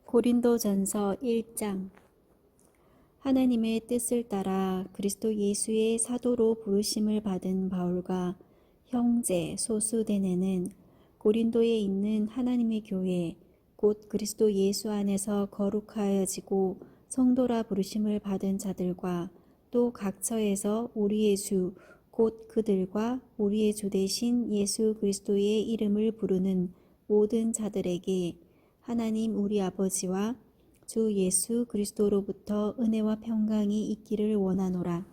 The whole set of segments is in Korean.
고린도전서 1장. 하나님의 뜻을 따라 그리스도 예수의 사도로 부르심을 받은 바울과 형제 소수대네는 고린도에 있는 하나님의 교회 곧 그리스도 예수 안에서 거룩하여지고 성도라 부르심을 받은 자들과 또 각처에서 우리의 주 곧 그들과 우리의 주 되신 예수 그리스도의 이름을 부르는 모든 자들에게 하나님 우리 아버지와 주 예수 그리스도로부터 은혜와 평강이 있기를 원하노라.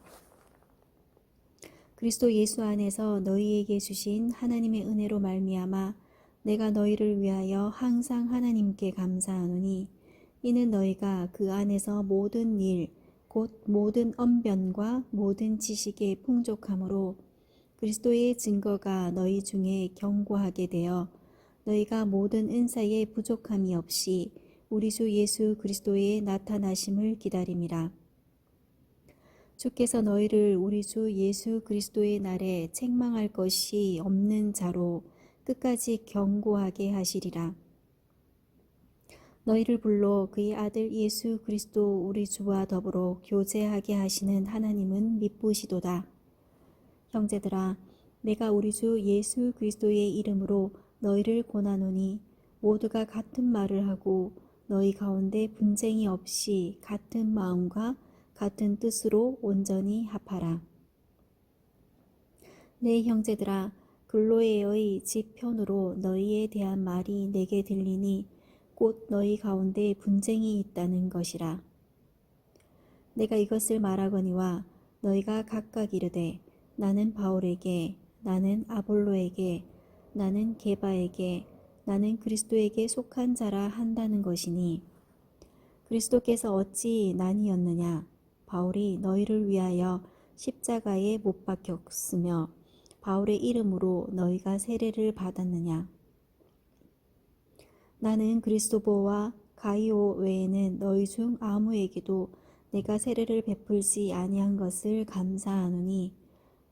그리스도 예수 안에서 너희에게 주신 하나님의 은혜로 말미암아 내가 너희를 위하여 항상 하나님께 감사하노니 이는 너희가 그 안에서 모든 일 곧 모든 언변과 모든 지식의 풍족함으로 그리스도의 증거가 너희 중에 견고하게 되어 너희가 모든 은사에 부족함이 없이 우리 주 예수 그리스도의 나타나심을 기다림이라. 주께서 너희를 우리 주 예수 그리스도의 날에 책망할 것이 없는 자로 끝까지 견고하게 하시리라. 너희를 불러 그의 아들 예수 그리스도 우리 주와 더불어 교제하게 하시는 하나님은 미쁘시도다. 형제들아, 내가 우리 주 예수 그리스도의 이름으로 너희를 권하노니 모두가 같은 말을 하고 너희 가운데 분쟁이 없이 같은 마음과 같은 뜻으로 온전히 합하라. 내 형제들아, 글로에의 집 편으로 너희에 대한 말이 내게 들리니 곧 너희 가운데 분쟁이 있다는 것이라. 내가 이것을 말하거니와 너희가 각각 이르되 나는 바울에게, 나는 아볼로에게, 나는 게바에게, 나는 그리스도에게 속한 자라 한다는 것이니 그리스도께서 어찌 나뉘었느냐? 바울이 너희를 위하여 십자가에 못 박혔으며 바울의 이름으로 너희가 세례를 받았느냐? 나는 그리스도보와 가이오 외에는 너희 중 아무에게도 내가 세례를 베풀지 아니한 것을 감사하노니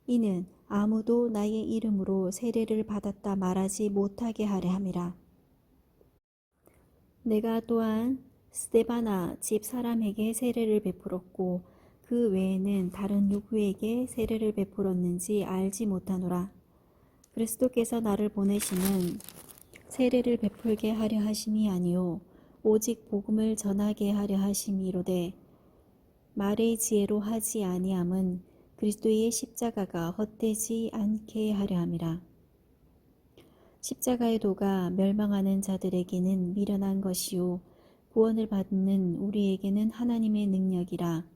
이는 아무도 나의 이름으로 세례를 받았다 말하지 못하게 하려 함이라. 내가 또한 스데바나 집 사람에게 세례를 베풀었고 그 외에는 다른 누구에게 세례를 베풀었는지 알지 못하노라. 그리스도께서 나를 보내시는 세례를 베풀게 하려 하심이 아니요 오직 복음을 전하게 하려 하심이로되 말의 지혜로 하지 아니함은 그리스도의 십자가가 헛되지 않게 하려 함이라. 십자가의 도가 멸망하는 자들에게는 미련한 것이요 구원을 받는 우리에게는 하나님의 능력이라.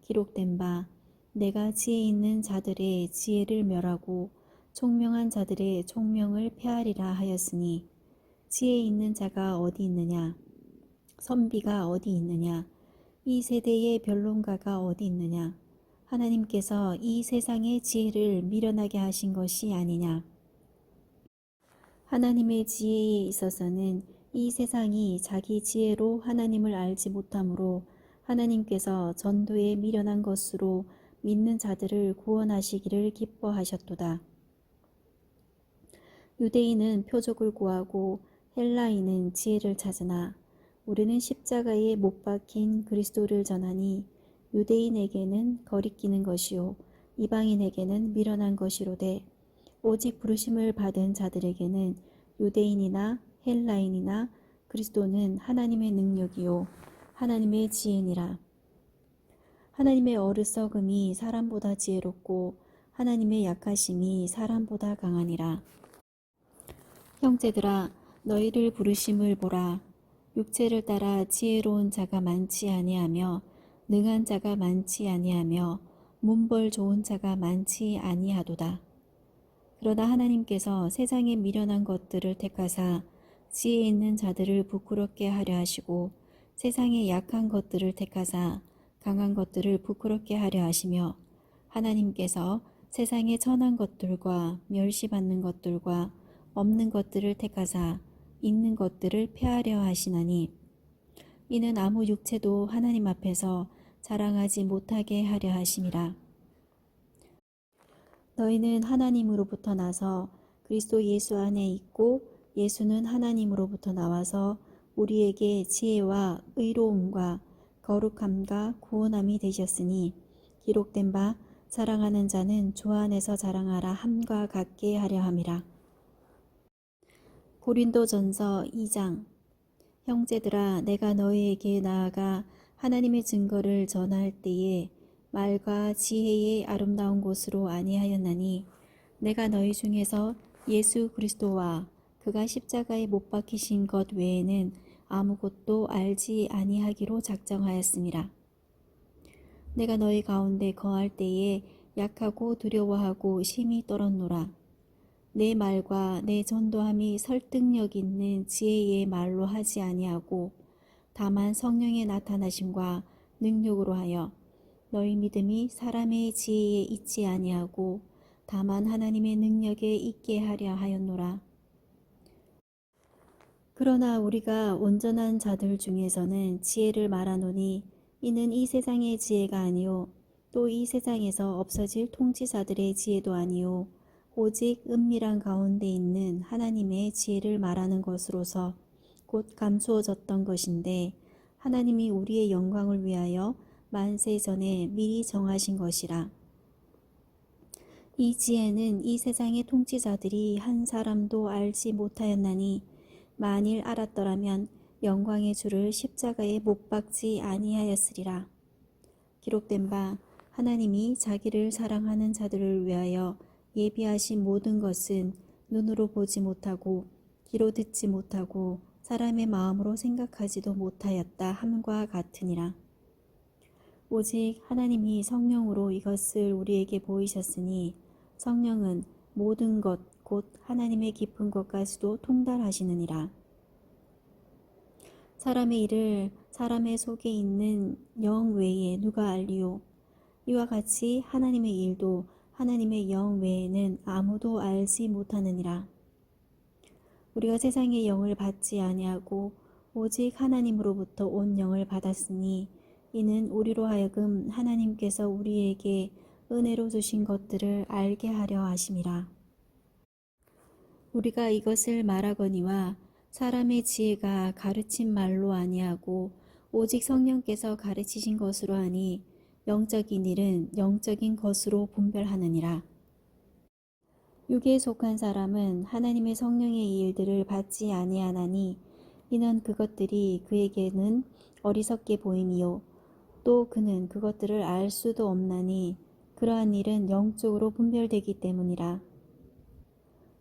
기록된 바 내가 지혜 있는 자들의 지혜를 멸하고 총명한 자들의 총명을 폐하리라 하였으니 지혜 있는 자가 어디 있느냐? 선비가 어디 있느냐? 이 세대의 변론가가 어디 있느냐? 하나님께서 이 세상의 지혜를 미련하게 하신 것이 아니냐? 하나님의 지혜에 있어서는 이 세상이 자기 지혜로 하나님을 알지 못하므로 하나님께서 전도에 미련한 것으로 믿는 자들을 구원하시기를 기뻐하셨도다. 유대인은 표적을 구하고 헬라인은 지혜를 찾으나 우리는 십자가에 못 박힌 그리스도를 전하니 유대인에게는 거리끼는 것이요 이방인에게는 미련한 것이로되 오직 부르심을 받은 자들에게는 유대인이나 헬라인이나 그리스도는 하나님의 능력이요 하나님의 지혜니라. 하나님의 어리석음이 사람보다 지혜롭고 하나님의 약하심이 사람보다 강하니라. 형제들아, 너희를 부르심을 보라. 육체를 따라 지혜로운 자가 많지 아니하며 능한 자가 많지 아니하며 문벌 좋은 자가 많지 아니하도다. 그러나 하나님께서 세상에 미련한 것들을 택하사 지혜 있는 자들을 부끄럽게 하려 하시고 세상에 약한 것들을 택하사 강한 것들을 부끄럽게 하려 하시며 하나님께서 세상에 천한 것들과 멸시받는 것들과 없는 것들을 택하사 있는 것들을 폐하려 하시나니 이는 아무 육체도 하나님 앞에서 자랑하지 못하게 하려 하심이라. 너희는 하나님으로부터 나서 그리스도 예수 안에 있고 예수는 하나님으로부터 나와서 우리에게 지혜와 의로움과 거룩함과 구원함이 되셨으니 기록된 바 자랑하는 자는 주 안에서 자랑하라 함과 같게 하려 함이라. 고린도전서 2장. 형제들아, 내가 너희에게 나아가 하나님의 증거를 전할 때에 말과 지혜의 아름다운 곳으로 아니하였나니 내가 너희 중에서 예수 그리스도와 그가 십자가에 못 박히신 것 외에는 아무것도 알지 아니하기로 작정하였습니다. 내가 너희 가운데 거할 때에 약하고 두려워하고 심히 떨었노라. 내 말과 내 전도함이 설득력 있는 지혜의 말로 하지 아니하고 다만 성령의 나타나심과 능력으로 하여 너희 믿음이 사람의 지혜에 있지 아니하고 다만 하나님의 능력에 있게 하려 하였노라. 그러나 우리가 온전한 자들 중에서는 지혜를 말하노니 이는 이 세상의 지혜가 아니요 또 이 세상에서 없어질 통치자들의 지혜도 아니요 오직 은밀한 가운데 있는 하나님의 지혜를 말하는 것으로서 곧 감추어졌던 것인데 하나님이 우리의 영광을 위하여 만세 전에 미리 정하신 것이라. 이 지혜는 이 세상의 통치자들이 한 사람도 알지 못하였나니 만일 알았더라면 영광의 주를 십자가에 못 박지 아니하였으리라. 기록된 바 하나님이 자기를 사랑하는 자들을 위하여 예비하신 모든 것은 눈으로 보지 못하고 귀로 듣지 못하고 사람의 마음으로 생각하지도 못하였다 함과 같으니라. 오직 하나님이 성령으로 이것을 우리에게 보이셨으니 성령은 모든 것 곧 하나님의 깊은 것까지도 통달하시느니라. 사람의 일을 사람의 속에 있는 영 외에 누가 알리요? 이와 같이 하나님의 일도 하나님의 영 외에는 아무도 알지 못하느니라. 우리가 세상의 영을 받지 아니하고 오직 하나님으로부터 온 영을 받았으니 이는 우리로 하여금 하나님께서 우리에게 은혜로 주신 것들을 알게 하려 하심이라. 우리가 이것을 말하거니와 사람의 지혜가 가르친 말로 아니하고 오직 성령께서 가르치신 것으로 하니 영적인 일은 영적인 것으로 분별하느니라. 육에 속한 사람은 하나님의 성령의 일들을 받지 아니하나니 이는 그것들이 그에게는 어리석게 보임이요 또 그는 그것들을 알 수도 없나니 그러한 일은 영적으로 분별되기 때문이라.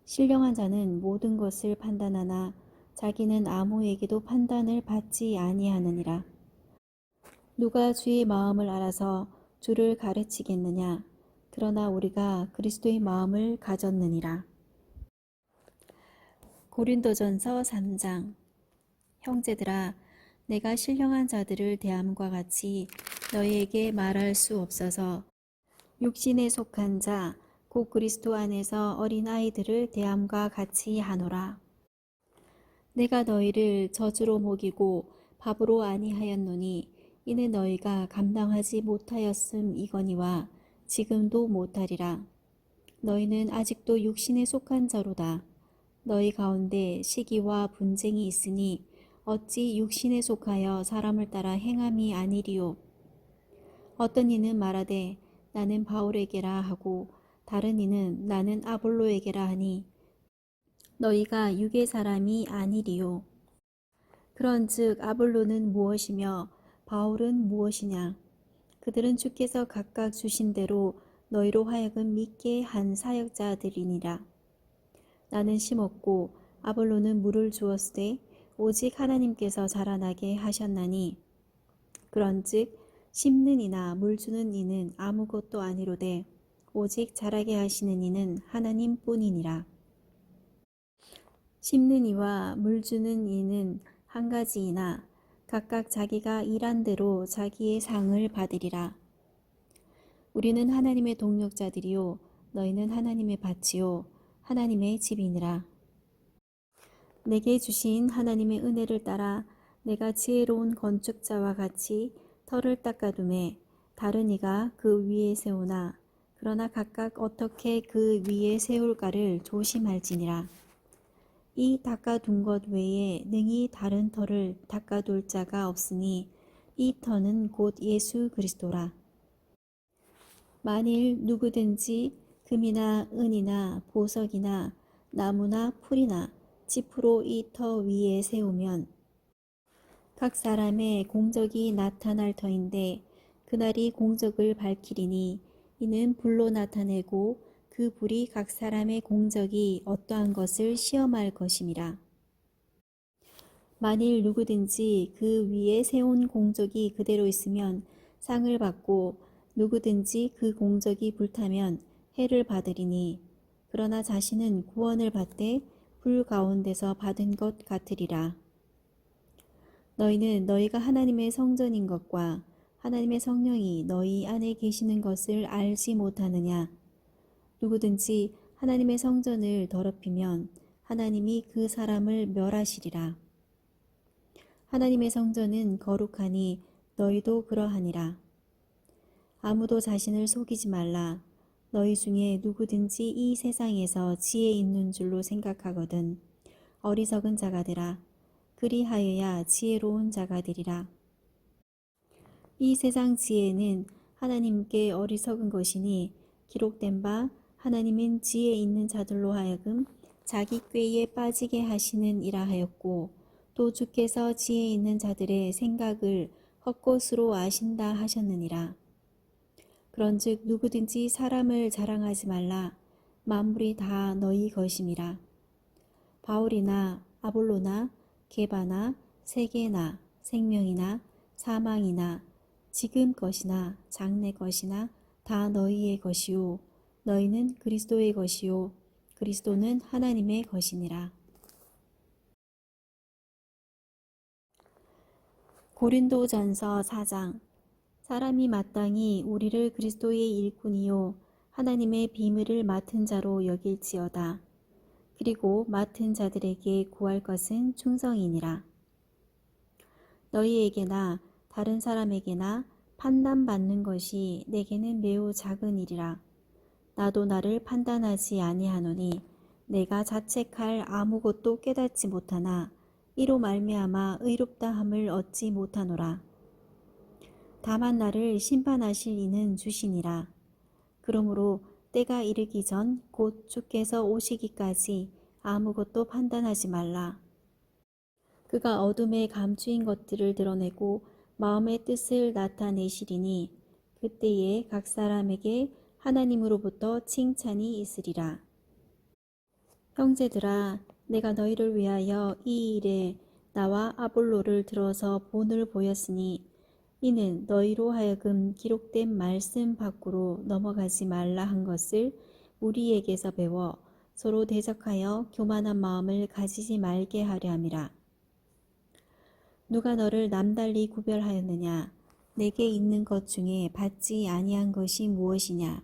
신령한 자는 모든 것을 판단하나 자기는 아무에게도 판단을 받지 아니하느니라. 누가 주의 마음을 알아서 주를 가르치겠느냐? 그러나 우리가 그리스도의 마음을 가졌느니라. 고린도전서 3장. 형제들아, 내가 신령한 자들을 대함과 같이 너희에게 말할 수 없어서 육신에 속한 자 곧 그리스도 안에서 어린 아이들을 대함과 같이 하노라. 내가 너희를 저주로 먹이고 밥으로 아니하였노니 이는 너희가 감당하지 못하였음이거니와 지금도 못하리라. 너희는 아직도 육신에 속한 자로다. 너희 가운데 시기와 분쟁이 있으니 어찌 육신에 속하여 사람을 따라 행함이 아니리요. 어떤 이는 말하되 나는 바울에게라 하고 다른 이는 나는 아볼로에게라 하니 너희가 육의 사람이 아니리요. 그런즉 아볼로는 무엇이며 바울은 무엇이냐? 그들은 주께서 각각 주신 대로 너희로 하여금 믿게 한 사역자들이니라. 나는 심었고 아볼로는 물을 주었으되 오직 하나님께서 자라나게 하셨나니 그런즉 심는 이나 물 주는 이는 아무것도 아니로되 오직 자라게 하시는 이는 하나님뿐이니라. 심는 이와 물 주는 이는 한 가지이나 각각 자기가 일한 대로 자기의 상을 받으리라. 우리는 하나님의 동력자들이요 너희는 하나님의 밭이요 하나님의 집이니라. 내게 주신 하나님의 은혜를 따라 내가 지혜로운 건축자와 같이 터를 닦아두매 다른 이가 그 위에 세우나 그러나 각각 어떻게 그 위에 세울까를 조심할지니라. 이 닦아둔 것 외에 능히 다른 터를 닦아둘 자가 없으니 이 터는 곧 예수 그리스도라. 만일 누구든지 금이나 은이나 보석이나 나무나 풀이나 짚으로 이 터 위에 세우면 각 사람의 공적이 나타날 터인데 그날이 공적을 밝히리니 이는 불로 나타내고 그 불이 각 사람의 공적이 어떠한 것을 시험할 것임이라. 만일 누구든지 그 위에 세운 공적이 그대로 있으면 상을 받고 누구든지 그 공적이 불타면 해를 받으리니 그러나 자신은 구원을 받되 불 가운데서 받은 것 같으리라. 너희는 너희가 하나님의 성전인 것과 하나님의 성령이 너희 안에 계시는 것을 알지 못하느냐? 누구든지 하나님의 성전을 더럽히면 하나님이 그 사람을 멸하시리라. 하나님의 성전은 거룩하니 너희도 그러하니라. 아무도 자신을 속이지 말라. 너희 중에 누구든지 이 세상에서 지혜 있는 줄로 생각하거든 어리석은 자가 되라. 그리하여야 지혜로운 자가 되리라. 이 세상 지혜는 하나님께 어리석은 것이니 기록된 바 하나님은 지혜 있는 자들로 하여금 자기 꾀에 빠지게 하시는 이라 하였고 또 주께서 지혜 있는 자들의 생각을 헛것으로 아신다 하셨느니라. 그런즉 누구든지 사람을 자랑하지 말라. 만물이 다 너희 것임이라. 바울이나 아볼로나 게바나 세계나 생명이나 사망이나 지금 것이나 장래 것이나 다 너희의 것이요 너희는 그리스도의 것이요 그리스도는 하나님의 것이니라. 고린도전서 4장. 사람이 마땅히 우리를 그리스도의 일꾼이요 하나님의 비밀을 맡은 자로 여길지어다. 그리고 맡은 자들에게 구할 것은 충성이니라. 너희에게나 다른 사람에게나 판단받는 것이 내게는 매우 작은 일이라. 나도 나를 판단하지 아니하노니 내가 자책할 아무것도 깨닫지 못하나 이로 말미암아 의롭다함을 얻지 못하노라. 다만 나를 심판하실 이는 주시니라. 그러므로 때가 이르기 전 곧 주께서 오시기까지 아무것도 판단하지 말라. 그가 어둠에 감추인 것들을 드러내고 마음의 뜻을 나타내시리니 그때에 각 사람에게 하나님으로부터 칭찬이 있으리라. 형제들아, 내가 너희를 위하여 이 일에 나와 아볼로를 들어서 본을 보였으니 이는 너희로 하여금 기록된 말씀 밖으로 넘어가지 말라 한 것을 우리에게서 배워 서로 대적하여 교만한 마음을 가지지 말게 하려 함이라. 누가 너를 남달리 구별하였느냐? 내게 있는 것 중에 받지 아니한 것이 무엇이냐?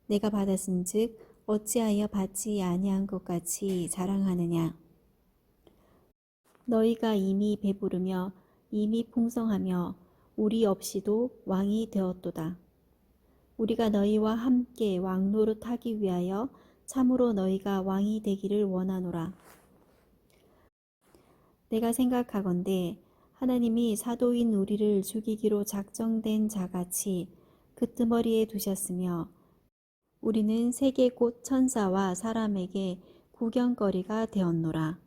내가 받았은즉 어찌하여 받지 아니한 것 같이 자랑하느냐? 너희가 이미 배부르며 이미 풍성하며 우리 없이도 왕이 되었도다. 우리가 너희와 함께 왕노릇 하기 위하여 참으로 너희가 왕이 되기를 원하노라. 내가 생각하건대 하나님이 사도인 우리를 죽이기로 작정된 자같이 끄트머리에 두셨으며 우리는 세계 곧 천사와 사람에게 구경거리가 되었노라.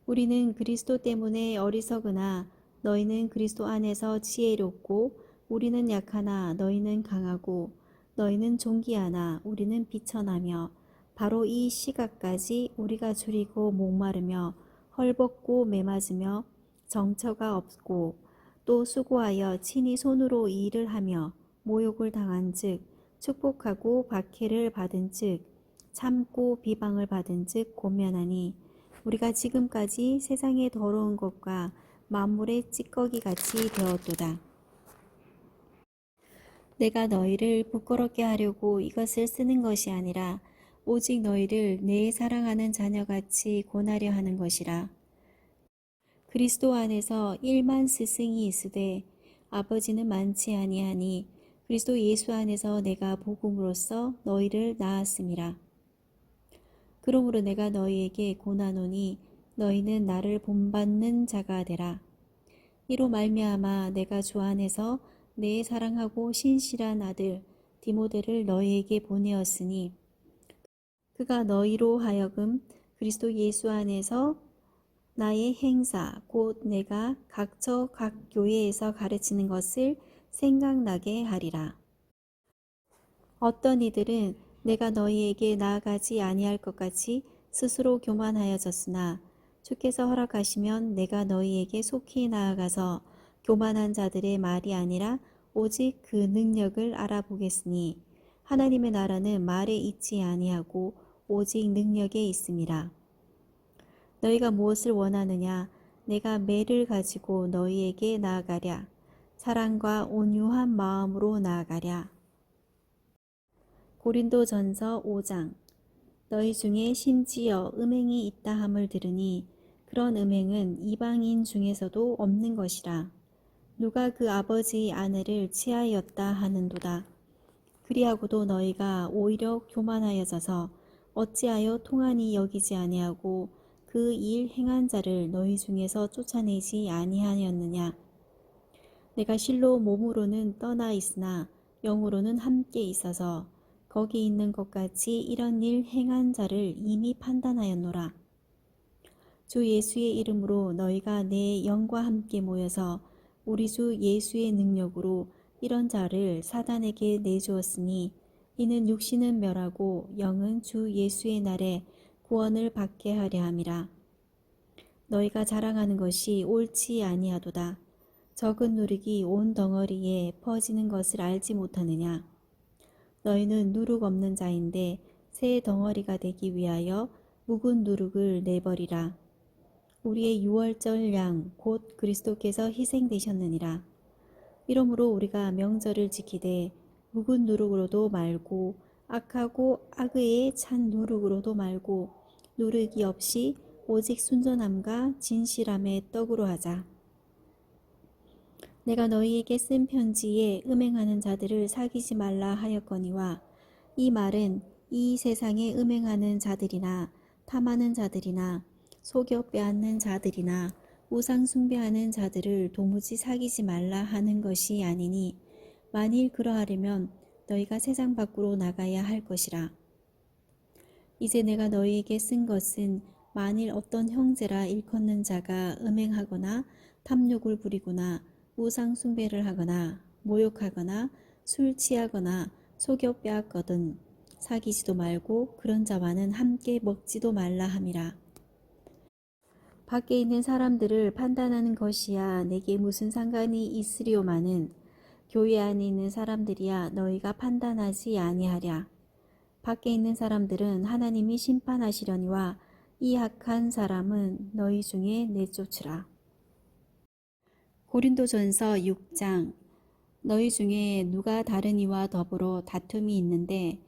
우리는 그리스도 때문에 어리석으나 너희는 그리스도 안에서 지혜롭고 우리는 약하나 너희는 강하고 너희는 존귀하나 우리는 비천하며 바로 이 시각까지 우리가 줄이고 목마르며 헐벗고 매맞으며 정처가 없고 또 수고하여 친히 손으로 일을 하며 모욕을 당한 즉 축복하고 박해를 받은 즉 참고 비방을 받은 즉 권면하니 우리가 지금까지 세상의 더러운 것과 만물의 찌꺼기 같이 되었도다. 내가 너희를 부끄럽게 하려고 이것을 쓰는 것이 아니라 오직 너희를 내 사랑하는 자녀같이 권하려 하는 것이라. 그리스도 안에서 1만 스승이 있으되 아버지는 많지 아니하니 그리스도 예수 안에서 내가 복음으로써 너희를 낳았음이라. 그러므로 내가 너희에게 고나노니 너희는 나를 본받는 자가 되라. 이로 말미암아 내가 주 안에서 내 사랑하고 신실한 아들 디모데를 너희에게 보내었으니 그가 너희로 하여금 그리스도 예수 안에서 나의 행사 곧 내가 각처 각 교회에서 가르치는 것을 생각나게 하리라. 어떤 이들은 내가 너희에게 나아가지 아니할 것 같이 스스로 교만하여졌으나 주께서 허락하시면 내가 너희에게 속히 나아가서 교만한 자들의 말이 아니라 오직 그 능력을 알아보겠으니 하나님의 나라는 말에 있지 아니하고 오직 능력에 있음이라. 너희가 무엇을 원하느냐? 내가 매를 가지고 너희에게 나아가랴. 사랑과 온유한 마음으로 나아가랴. 고린도전서 5장. 너희 중에 심지어 음행이 있다 함을 들으니 그런 음행은 이방인 중에서도 없는 것이라. 누가 그 아버지의 아내를 취하였다 하는도다. 그리하고도 너희가 오히려 교만하여져서 어찌하여 통한이 여기지 아니하고 그 일 행한 자를 너희 중에서 쫓아내지 아니하였느냐. 내가 실로 몸으로는 떠나 있으나 영으로는 함께 있어서 거기 있는 것 같이 이런 일 행한 자를 이미 판단하였노라. 주 예수의 이름으로 너희가 내 영과 함께 모여서 우리 주 예수의 능력으로 이런 자를 사단에게 내주었으니 이는 육신은 멸하고 영은 주 예수의 날에 구원을 받게 하려 함이라. 너희가 자랑하는 것이 옳지 아니하도다. 적은 누룩이 온 덩어리에 퍼지는 것을 알지 못하느냐. 너희는 누룩 없는 자인데 새 덩어리가 되기 위하여 묵은 누룩을 내버리라. 우리의 유월절 양 곧 그리스도께서 희생되셨느니라. 이러므로 우리가 명절을 지키되 묵은 누룩으로도 말고 악하고 악의에 찬 누룩으로도 말고 누룩이 없이 오직 순전함과 진실함의 떡으로 하자. 내가 너희에게 쓴 편지에 음행하는 자들을 사귀지 말라 하였거니와 이 말은 이 세상에 음행하는 자들이나 탐하는 자들이나 속여 빼앗는 자들이나 우상 숭배하는 자들을 도무지 사귀지 말라 하는 것이 아니니 만일 그러하려면 너희가 세상 밖으로 나가야 할 것이라. 이제 내가 너희에게 쓴 것은 만일 어떤 형제라 일컫는 자가 음행하거나 탐욕을 부리거나 우상 숭배를 하거나 모욕하거나 술 취하거나 속여 빼앗거든 사귀지도 말고 그런 자와는 함께 먹지도 말라 함이라. 밖에 있는 사람들을 판단하는 것이야 내게 무슨 상관이 있으리오마는 교회 안에 있는 사람들이야 너희가 판단하지 아니하랴. 밖에 있는 사람들은 하나님이 심판하시려니와 이 악한 사람은 너희 중에 내쫓으라. 고린도전서 6장. 너희 중에 누가 다른 이와 더불어 다툼이 있는데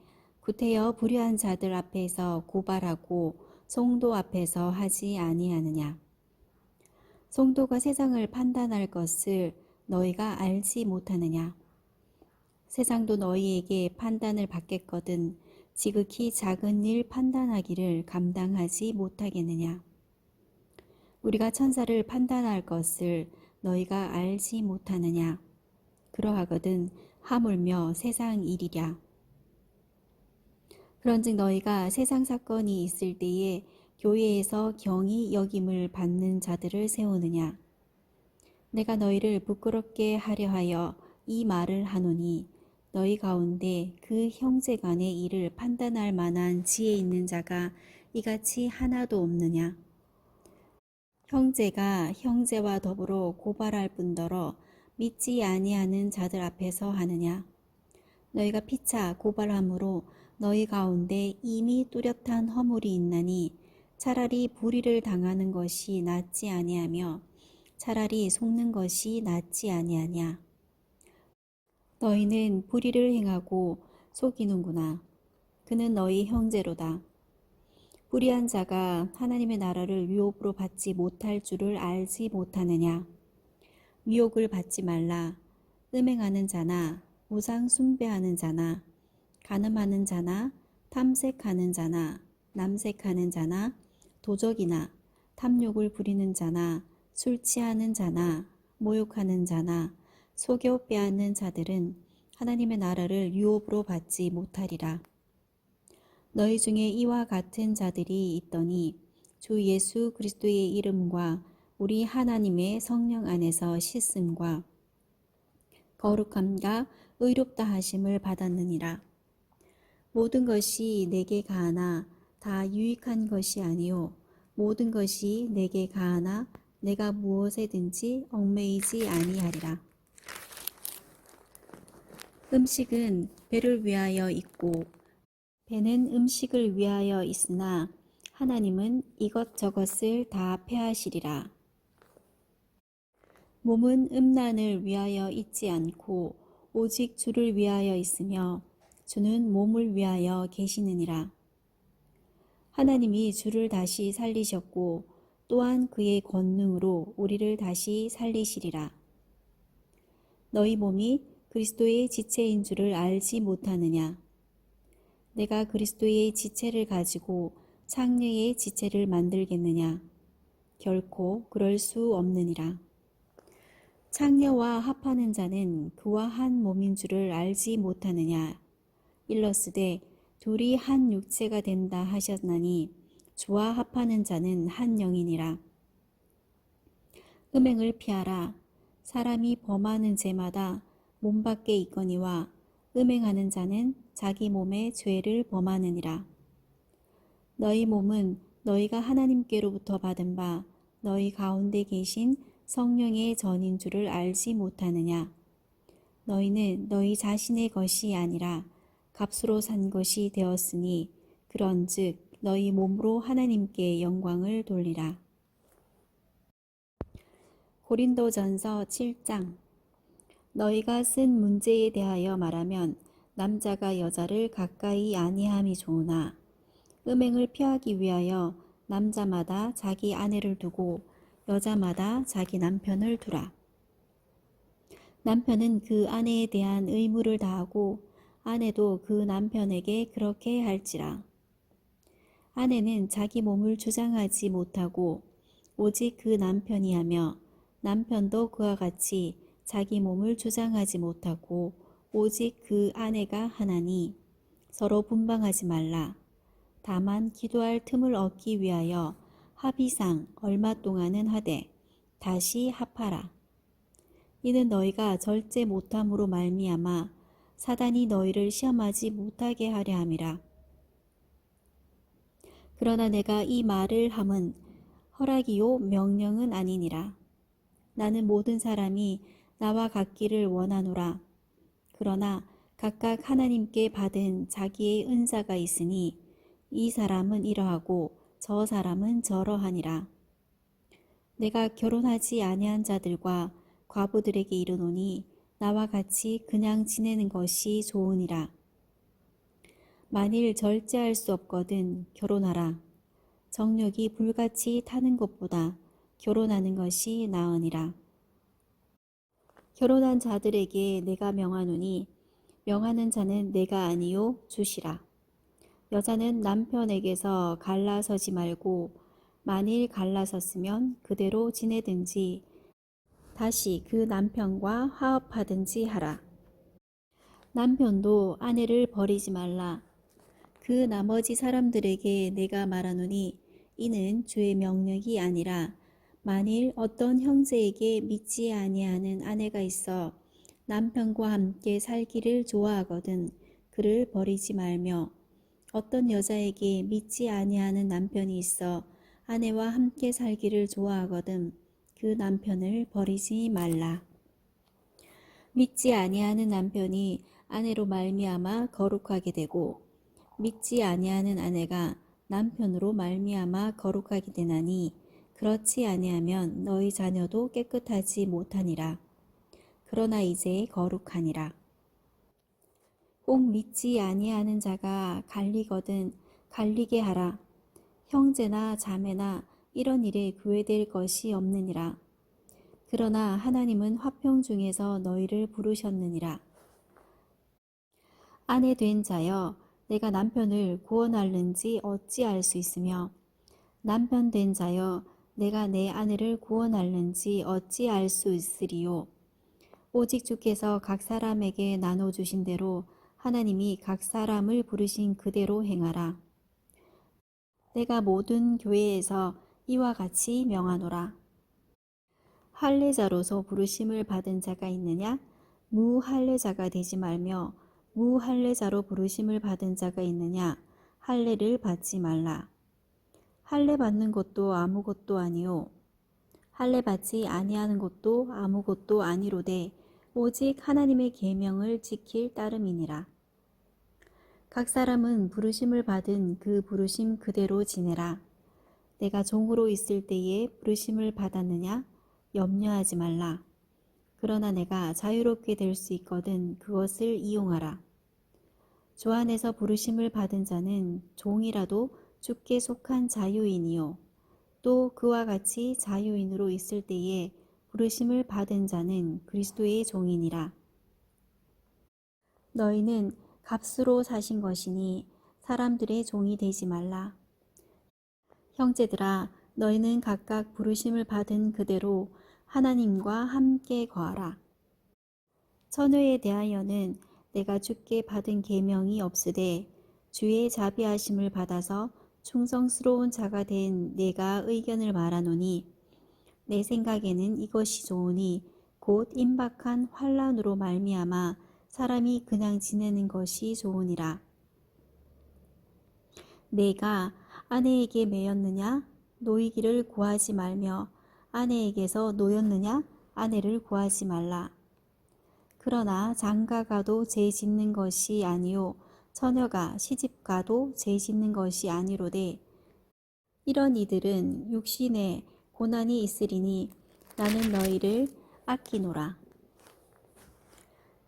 구태여 불의한 자들 앞에서 고발하고 성도 앞에서 하지 아니하느냐. 성도가 세상을 판단할 것을 너희가 알지 못하느냐. 세상도 너희에게 판단을 받겠거든 지극히 작은 일 판단하기를 감당하지 못하겠느냐. 우리가 천사를 판단할 것을 너희가 알지 못하느냐. 그러하거든 하물며 세상 일이랴. 그런즉 너희가 세상 사건이 있을 때에 교회에서 경히 여김을 받는 자들을 세우느냐. 내가 너희를 부끄럽게 하려 하여 이 말을 하노니 너희 가운데 그 형제 간의 일을 판단할 만한 지혜 있는 자가 이같이 하나도 없느냐. 형제가 형제와 더불어 고발할 뿐더러 믿지 아니하는 자들 앞에서 하느냐. 너희가 피차 고발함으로 너희 가운데 이미 뚜렷한 허물이 있나니 차라리 불의를 당하는 것이 낫지 아니하며 차라리 속는 것이 낫지 아니하냐. 너희는 불의를 행하고 속이는구나. 그는 너희 형제로다. 불의한 자가 하나님의 나라를 유혹으로 받지 못할 줄을 알지 못하느냐. 유혹을 받지 말라. 음행하는 자나 우상 숭배하는 자나 간음하는 자나 탐색하는 자나 남색하는 자나 도적이나 탐욕을 부리는 자나 술 취하는 자나 모욕하는 자나 속여 빼앗는 자들은 하나님의 나라를 유업으로 받지 못하리라. 너희 중에 이와 같은 자들이 있더니 주 예수 그리스도의 이름과 우리 하나님의 성령 안에서 씻음과 거룩함과 의롭다 하심을 받았느니라. 모든 것이 내게 가하나 다 유익한 것이 아니요 모든 것이 내게 가하나 내가 무엇에든지 얽매이지 아니하리라. 음식은 배를 위하여 있고 배는 음식을 위하여 있으나 하나님은 이것저것을 다 패하시리라. 몸은 음란을 위하여 있지 않고 오직 주를 위하여 있으며 주는 몸을 위하여 계시느니라. 하나님이 주를 다시 살리셨고 또한 그의 권능으로 우리를 다시 살리시리라. 너희 몸이 그리스도의 지체인 줄을 알지 못하느냐? 내가 그리스도의 지체를 가지고 창녀의 지체를 만들겠느냐? 결코 그럴 수 없느니라. 창녀와 합하는 자는 그와 한 몸인 줄을 알지 못하느냐? 일러스되 둘이 한 육체가 된다 하셨나니 주와 합하는 자는 한 영이니라. 음행을 피하라. 사람이 범하는 죄마다 몸 밖에 있거니와 음행하는 자는 자기 몸에 죄를 범하느니라. 너희 몸은 너희가 하나님께로부터 받은 바 너희 가운데 계신 성령의 전인 줄을 알지 못하느냐. 너희는 너희 자신의 것이 아니라 값으로 산 것이 되었으니 그런즉 너희 몸으로 하나님께 영광을 돌리라. 고린도전서 7장. 너희가 쓴 문제에 대하여 말하면 남자가 여자를 가까이 아니함이 좋으나 음행을 피하기 위하여 남자마다 자기 아내를 두고 여자마다 자기 남편을 두라. 남편은 그 아내에 대한 의무를 다하고 아내도 그 남편에게 그렇게 할지라. 아내는 자기 몸을 주장하지 못하고 오직 그 남편이 하며 남편도 그와 같이 자기 몸을 주장하지 못하고 오직 그 아내가 하나니 서로 분방하지 말라. 다만 기도할 틈을 얻기 위하여 합의상 얼마 동안은 하되 다시 합하라. 이는 너희가 절제 못함으로 말미암아 사단이 너희를 시험하지 못하게 하려 함이라. 그러나 내가 이 말을 함은 허락이요 명령은 아니니라. 나는 모든 사람이 나와 같기를 원하노라. 그러나 각각 하나님께 받은 자기의 은사가 있으니 이 사람은 이러하고 저 사람은 저러하니라. 내가 결혼하지 아니한 자들과 과부들에게 이르노니 나와 같이 그냥 지내는 것이 좋으니라. 만일 절제할 수 없거든 결혼하라. 정욕이 불같이 타는 것보다 결혼하는 것이 나으니라. 결혼한 자들에게 내가 명하노니 명하는 자는 내가 아니요 주시라. 여자는 남편에게서 갈라서지 말고 만일 갈라섰으면 그대로 지내든지 다시 그 남편과 화합하든지 하라. 남편도 아내를 버리지 말라. 그 나머지 사람들에게 내가 말하노니 이는 주의 명령이 아니라 만일 어떤 형제에게 믿지 아니하는 아내가 있어 남편과 함께 살기를 좋아하거든 그를 버리지 말며 어떤 여자에게 믿지 아니하는 남편이 있어 아내와 함께 살기를 좋아하거든 그 남편을 버리지 말라. 믿지 아니하는 남편이 아내로 말미암아 거룩하게 되고 믿지 아니하는 아내가 남편으로 말미암아 거룩하게 되나니 그렇지 아니하면 너희 자녀도 깨끗하지 못하니라. 그러나 이제 거룩하니라. 꼭 믿지 아니하는 자가 갈리거든 갈리게 하라. 형제나 자매나 이런 일에 구애될 것이 없느니라. 그러나 하나님은 화평 중에서 너희를 부르셨느니라. 아내 된 자여 내가 남편을 구원할는지 어찌 알 수 있으며 남편 된 자여 내가 내 아내를 구원할는지 어찌 알 수 있으리요. 오직 주께서 각 사람에게 나눠주신 대로 하나님이 각 사람을 부르신 그대로 행하라. 내가 모든 교회에서 이와 같이 명하노라. 할례자로서 부르심을 받은 자가 있느냐? 무할례자가 되지 말며 무할례자로 부르심을 받은 자가 있느냐? 할례를 받지 말라. 할례 받는 것도 아무것도 아니요 할례 받지 아니하는 것도 아무것도 아니로되 오직 하나님의 계명을 지킬 따름이니라. 각 사람은 부르심을 받은 그 부르심 그대로 지내라. 내가 종으로 있을 때에 부르심을 받았느냐? 염려하지 말라. 그러나 내가 자유롭게 될 수 있거든 그것을 이용하라. 주 안에서 부르심을 받은 자는 종이라도 주께 속한 자유인이요. 또 그와 같이 자유인으로 있을 때에 부르심을 받은 자는 그리스도의 종이니라. 너희는 값으로 사신 것이니 사람들의 종이 되지 말라. 형제들아, 너희는 각각 부르심을 받은 그대로 하나님과 함께 거하라. 처녀에 대하여는 내가 주께 받은 계명이 없으되 주의 자비하심을 받아서 충성스러운 자가 된 내가 의견을 말하노니 내 생각에는 이것이 좋으니 곧 임박한 환난으로 말미암아 사람이 그냥 지내는 것이 좋으니라. 내가 아내에게 매였느냐? 노이기를 구하지 말며 아내에게서 노였느냐? 아내를 구하지 말라. 그러나 장가가도 죄 짓는 것이 아니요 처녀가 시집가도 죄 짓는 것이 아니로되 이런 이들은 육신에 고난이 있으리니 나는 너희를 아끼노라.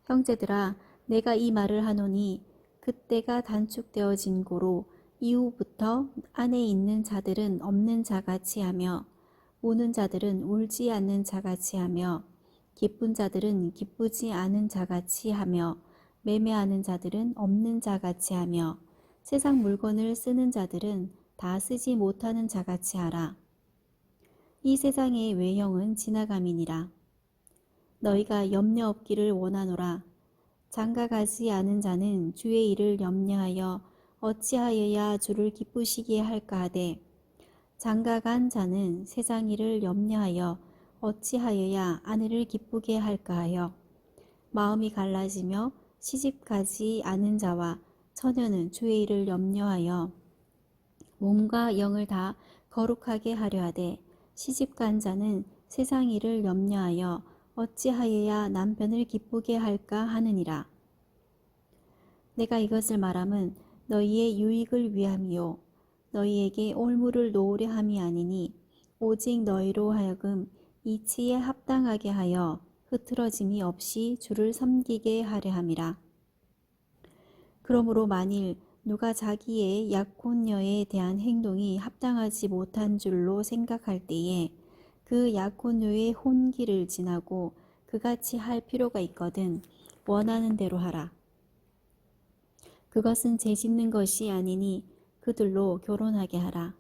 형제들아, 내가 이 말을 하노니 그때가 단축되어진 고로 이후부터 안에 있는 자들은 없는 자같이 하며 우는 자들은 울지 않는 자같이 하며 기쁜 자들은 기쁘지 않은 자같이 하며 매매하는 자들은 없는 자같이 하며 세상 물건을 쓰는 자들은 다 쓰지 못하는 자같이 하라. 이 세상의 외형은 지나감이니라. 너희가 염려 없기를 원하노라. 장가가지 않은 자는 주의 일을 염려하여 어찌하여야 주를 기쁘시게 할까 하되 장가간 자는 세상 일을 염려하여 어찌하여야 아내를 기쁘게 할까 하여 마음이 갈라지며 시집가지 않은 자와 처녀는 주의 일을 염려하여 몸과 영을 다 거룩하게 하려 하되 시집간 자는 세상 일을 염려하여 어찌하여야 남편을 기쁘게 할까 하느니라. 내가 이것을 말함은 너희의 유익을 위함이요 너희에게 올무를 놓으려 함이 아니니 오직 너희로 하여금 이치에 합당하게 하여 흐트러짐이 없이 주를 섬기게 하려 함이라. 그러므로 만일 누가 자기의 약혼녀에 대한 행동이 합당하지 못한 줄로 생각할 때에 그 약혼녀의 혼기를 지나고 그같이 할 필요가 있거든 원하는 대로 하라. 그것은 죄 짓는 것이 아니니 그들로 결혼하게 하라.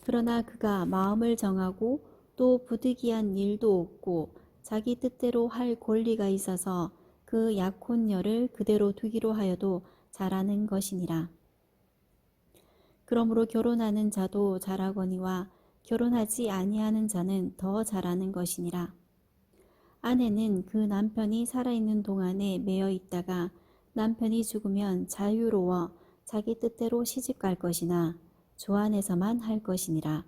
그러나 그가 마음을 정하고 또 부득이한 일도 없고 자기 뜻대로 할 권리가 있어서 그 약혼녀를 그대로 두기로 하여도 잘하는 것이니라. 그러므로 결혼하는 자도 잘하거니와 결혼하지 아니하는 자는 더 잘하는 것이니라. 아내는 그 남편이 살아있는 동안에 매여 있다가 남편이 죽으면 자유로워 자기 뜻대로 시집갈 것이나 주 안에서만 할 것이니라.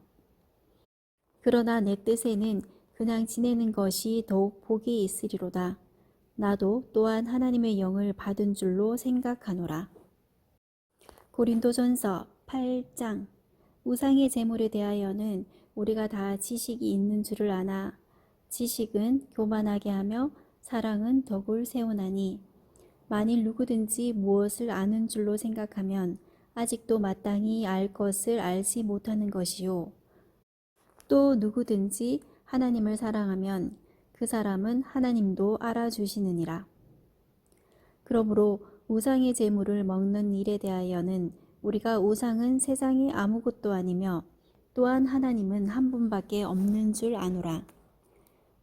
그러나 내 뜻에는 그냥 지내는 것이 더욱 복이 있으리로다. 나도 또한 하나님의 영을 받은 줄로 생각하노라. 고린도전서 8장. 우상의 제물에 대하여는 우리가 다 지식이 있는 줄을 아나 지식은 교만하게 하며 사랑은 덕을 세우나니 만일 누구든지 무엇을 아는 줄로 생각하면 아직도 마땅히 알 것을 알지 못하는 것이요 또 누구든지 하나님을 사랑하면 그 사람은 하나님도 알아주시느니라. 그러므로 우상의 제물을 먹는 일에 대하여는 우리가 우상은 세상에 아무것도 아니며 또한 하나님은 한 분밖에 없는 줄 아노라.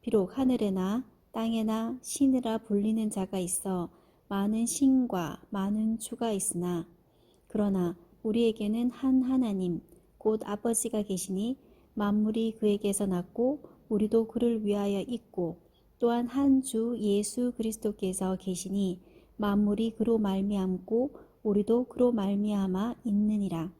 비록 하늘에나 땅에나 신이라 불리는 자가 있어 많은 신과 많은 주가 있으나 그러나 우리에게는 한 하나님 곧 아버지가 계시니 만물이 그에게서 났고 우리도 그를 위하여 있고 또한 한 주 예수 그리스도께서 계시니 만물이 그로 말미암고 우리도 그로 말미암아 있느니라.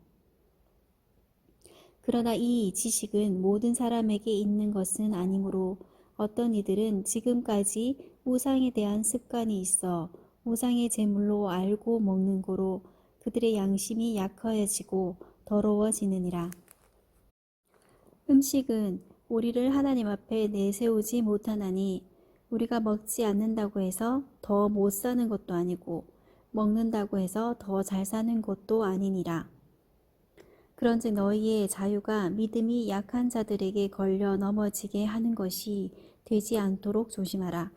그러나 이 지식은 모든 사람에게 있는 것은 아니므로 어떤 이들은 지금까지 우상에 대한 습관이 있어 우상의 제물로 알고 먹는 고로 그들의 양심이 약해지고 더러워지느니라. 음식은 우리를 하나님 앞에 내세우지 못하나니 우리가 먹지 않는다고 해서 더 못 사는 것도 아니고 먹는다고 해서 더 잘 사는 것도 아니니라. 그런즉 너희의 자유가 믿음이 약한 자들에게 걸려 넘어지게 하는 것이 되지 않도록 조심하라.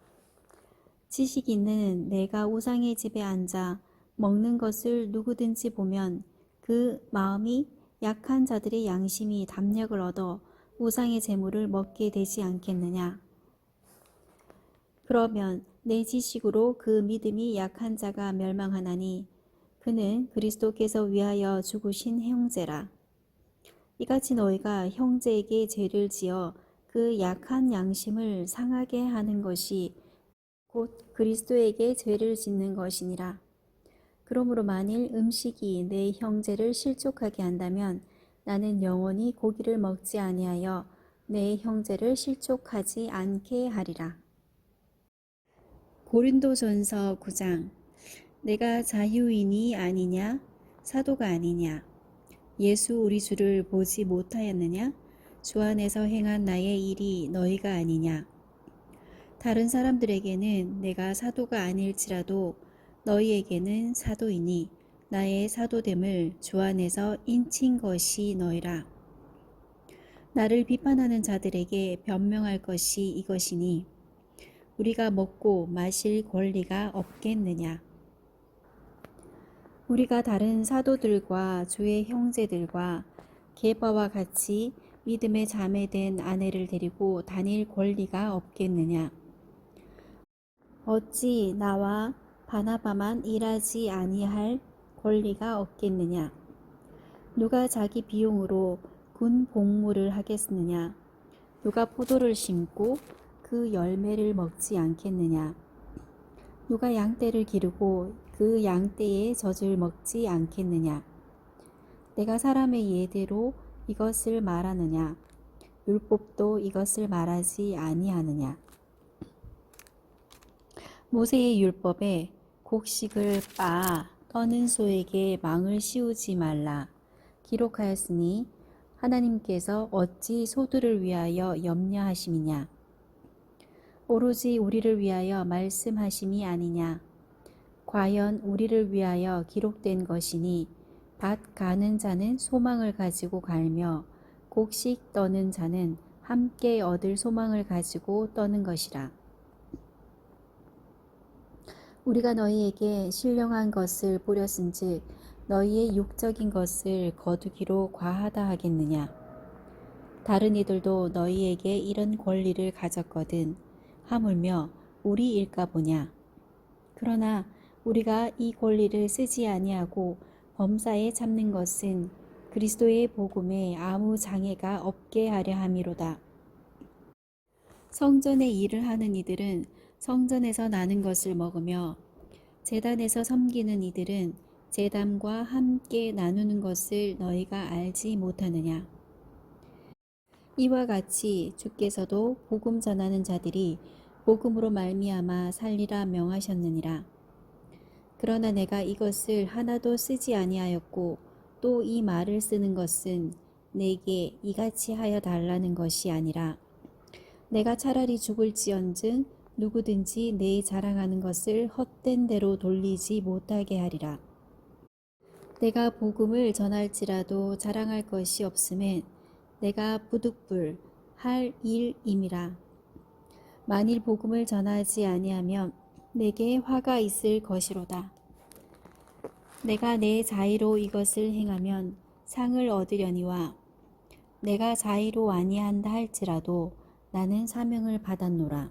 지식 있는 내가 우상의 집에 앉아 먹는 것을 누구든지 보면 그 마음이 약한 자들의 양심이 담력을 얻어 우상의 제물을 먹게 되지 않겠느냐. 그러면 내 지식으로 그 믿음이 약한 자가 멸망하나니 그는 그리스도께서 위하여 죽으신 형제라. 이같이 너희가 형제에게 죄를 지어 그 약한 양심을 상하게 하는 것이 곧 그리스도에게 죄를 짓는 것이니라. 그러므로 만일 음식이 내 형제를 실족하게 한다면 나는 영원히 고기를 먹지 아니하여 내 형제를 실족하지 않게 하리라. 고린도전서 9장. 내가 자유인이 아니냐 사도가 아니냐 예수 우리 주를 보지 못하였느냐 주 안에서 행한 나의 일이 너희가 아니냐. 다른 사람들에게는 내가 사도가 아닐지라도 너희에게는 사도이니 나의 사도됨을 주 안에서 인친 것이 너희라. 나를 비판하는 자들에게 변명할 것이 이것이니 우리가 먹고 마실 권리가 없겠느냐. 우리가 다른 사도들과 주의 형제들과 게바와 같이 믿음의 자매된 아내를 데리고 다닐 권리가 없겠느냐. 어찌 나와 바나바만 일하지 아니할 권리가 없겠느냐. 누가 자기 비용으로 군 복무를 하겠느냐. 누가 포도를 심고 그 열매를 먹지 않겠느냐. 누가 양떼를 기르고 그 양떼의 젖을 먹지 않겠느냐. 내가 사람의 예대로 이것을 말하느냐. 율법도 이것을 말하지 아니하느냐. 모세의 율법에 곡식을 빻아 떠는 소에게 망을 씌우지 말라 기록하였으니 하나님께서 어찌 소들을 위하여 염려하심이냐. 오로지 우리를 위하여 말씀하심이 아니냐. 과연 우리를 위하여 기록된 것이니 밭 가는 자는 소망을 가지고 갈며 곡식 떠는 자는 함께 얻을 소망을 가지고 떠는 것이라. 우리가 너희에게 신령한 것을 뿌렸은즉 너희의 육적인 것을 거두기로 과하다 하겠느냐. 다른 이들도 너희에게 이런 권리를 가졌거든 하물며 우리 일까 보냐. 그러나 우리가 이 권리를 쓰지 아니하고 범사에 잡는 것은 그리스도의 복음에 아무 장애가 없게 하려 함이로다. 성전의 일을 하는 이들은 성전에서 나는 것을 먹으며 제단에서 섬기는 이들은 제단과 함께 나누는 것을 너희가 알지 못하느냐. 이와 같이 주께서도 복음 전하는 자들이 복음으로 말미암아 살리라 명하셨느니라. 그러나 내가 이것을 하나도 쓰지 아니하였고 또 이 말을 쓰는 것은 내게 이같이 하여 달라는 것이 아니라 내가 차라리 죽을지언정 누구든지 내 자랑하는 것을 헛된 대로 돌리지 못하게 하리라. 내가 복음을 전할지라도 자랑할 것이 없음엔 내가 부득불 할 일임이라. 만일 복음을 전하지 아니하면 내게 화가 있을 것이로다. 내가 내 자의로 이것을 행하면 상을 얻으려니와 내가 자의로 아니한다 할지라도 나는 사명을 받았노라.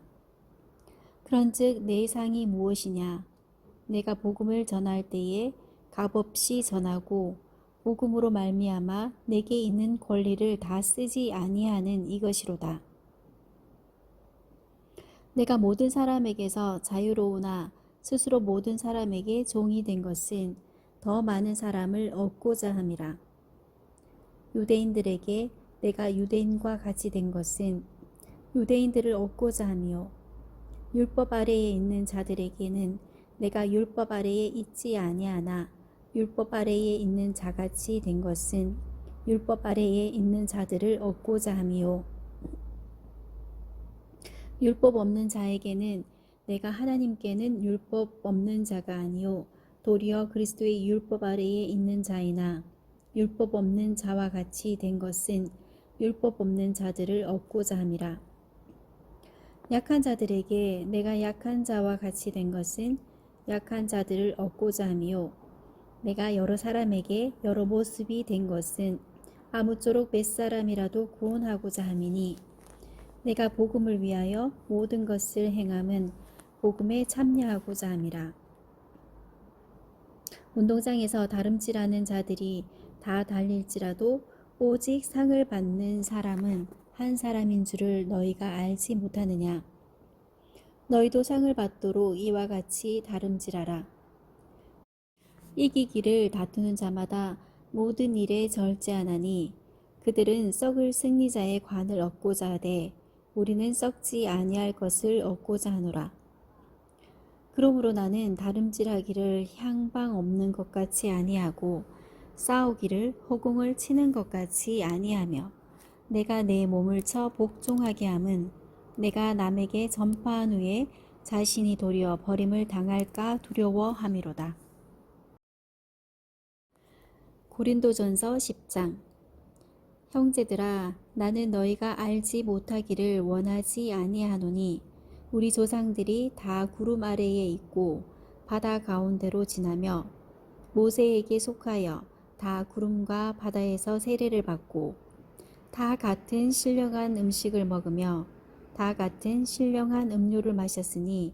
그런즉 내 상이 무엇이냐? 내가 복음을 전할 때에 값없이 전하고 복음으로 말미암아 내게 있는 권리를 다 쓰지 아니하는 이것이로다. 내가 모든 사람에게서 자유로우나 스스로 모든 사람에게 종이 된 것은 더 많은 사람을 얻고자 함이라. 유대인들에게 내가 유대인과 같이 된 것은 유대인들을 얻고자 함이요 율법 아래에 있는 자들에게는 내가 율법 아래에 있지 아니하나 율법 아래에 있는 자같이 된 것은 율법 아래에 있는 자들을 얻고자 함이요 율법 없는 자에게는 내가 하나님께는 율법 없는 자가 아니요 도리어 그리스도의 율법 아래에 있는 자이나 율법 없는 자와 같이 된 것은 율법 없는 자들을 얻고자 함이라. 약한 자들에게 내가 약한 자와 같이 된 것은 약한 자들을 얻고자 함이요 내가 여러 사람에게 여러 모습이 된 것은 아무쪼록 몇 사람이라도 구원하고자 함이니 내가 복음을 위하여 모든 것을 행함은 복음에 참여하고자 함이라. 운동장에서 다름질하는 자들이 다 달릴지라도 오직 상을 받는 사람은 한 사람인 줄을 너희가 알지 못하느냐. 너희도 상을 받도록 이와 같이 다름질하라. 이기기를 다투는 자마다 모든 일에 절제하나니 그들은 썩을 승리자의 관을 얻고자 하되 우리는 썩지 아니할 것을 얻고자 하노라. 그러므로 나는 다름질하기를 향방 없는 것 같이 아니하고 싸우기를 허공을 치는 것 같이 아니하며 내가 내 몸을 쳐 복종하게 함은 내가 남에게 전파한 후에 자신이 도리어 버림을 당할까 두려워함이로다. 고린도전서 10장. 형제들아, 나는 너희가 알지 못하기를 원하지 아니하노니 우리 조상들이 다 구름 아래에 있고 바다 가운데로 지나며 모세에게 속하여 다 구름과 바다에서 세례를 받고 다 같은 신령한 음식을 먹으며 다 같은 신령한 음료를 마셨으니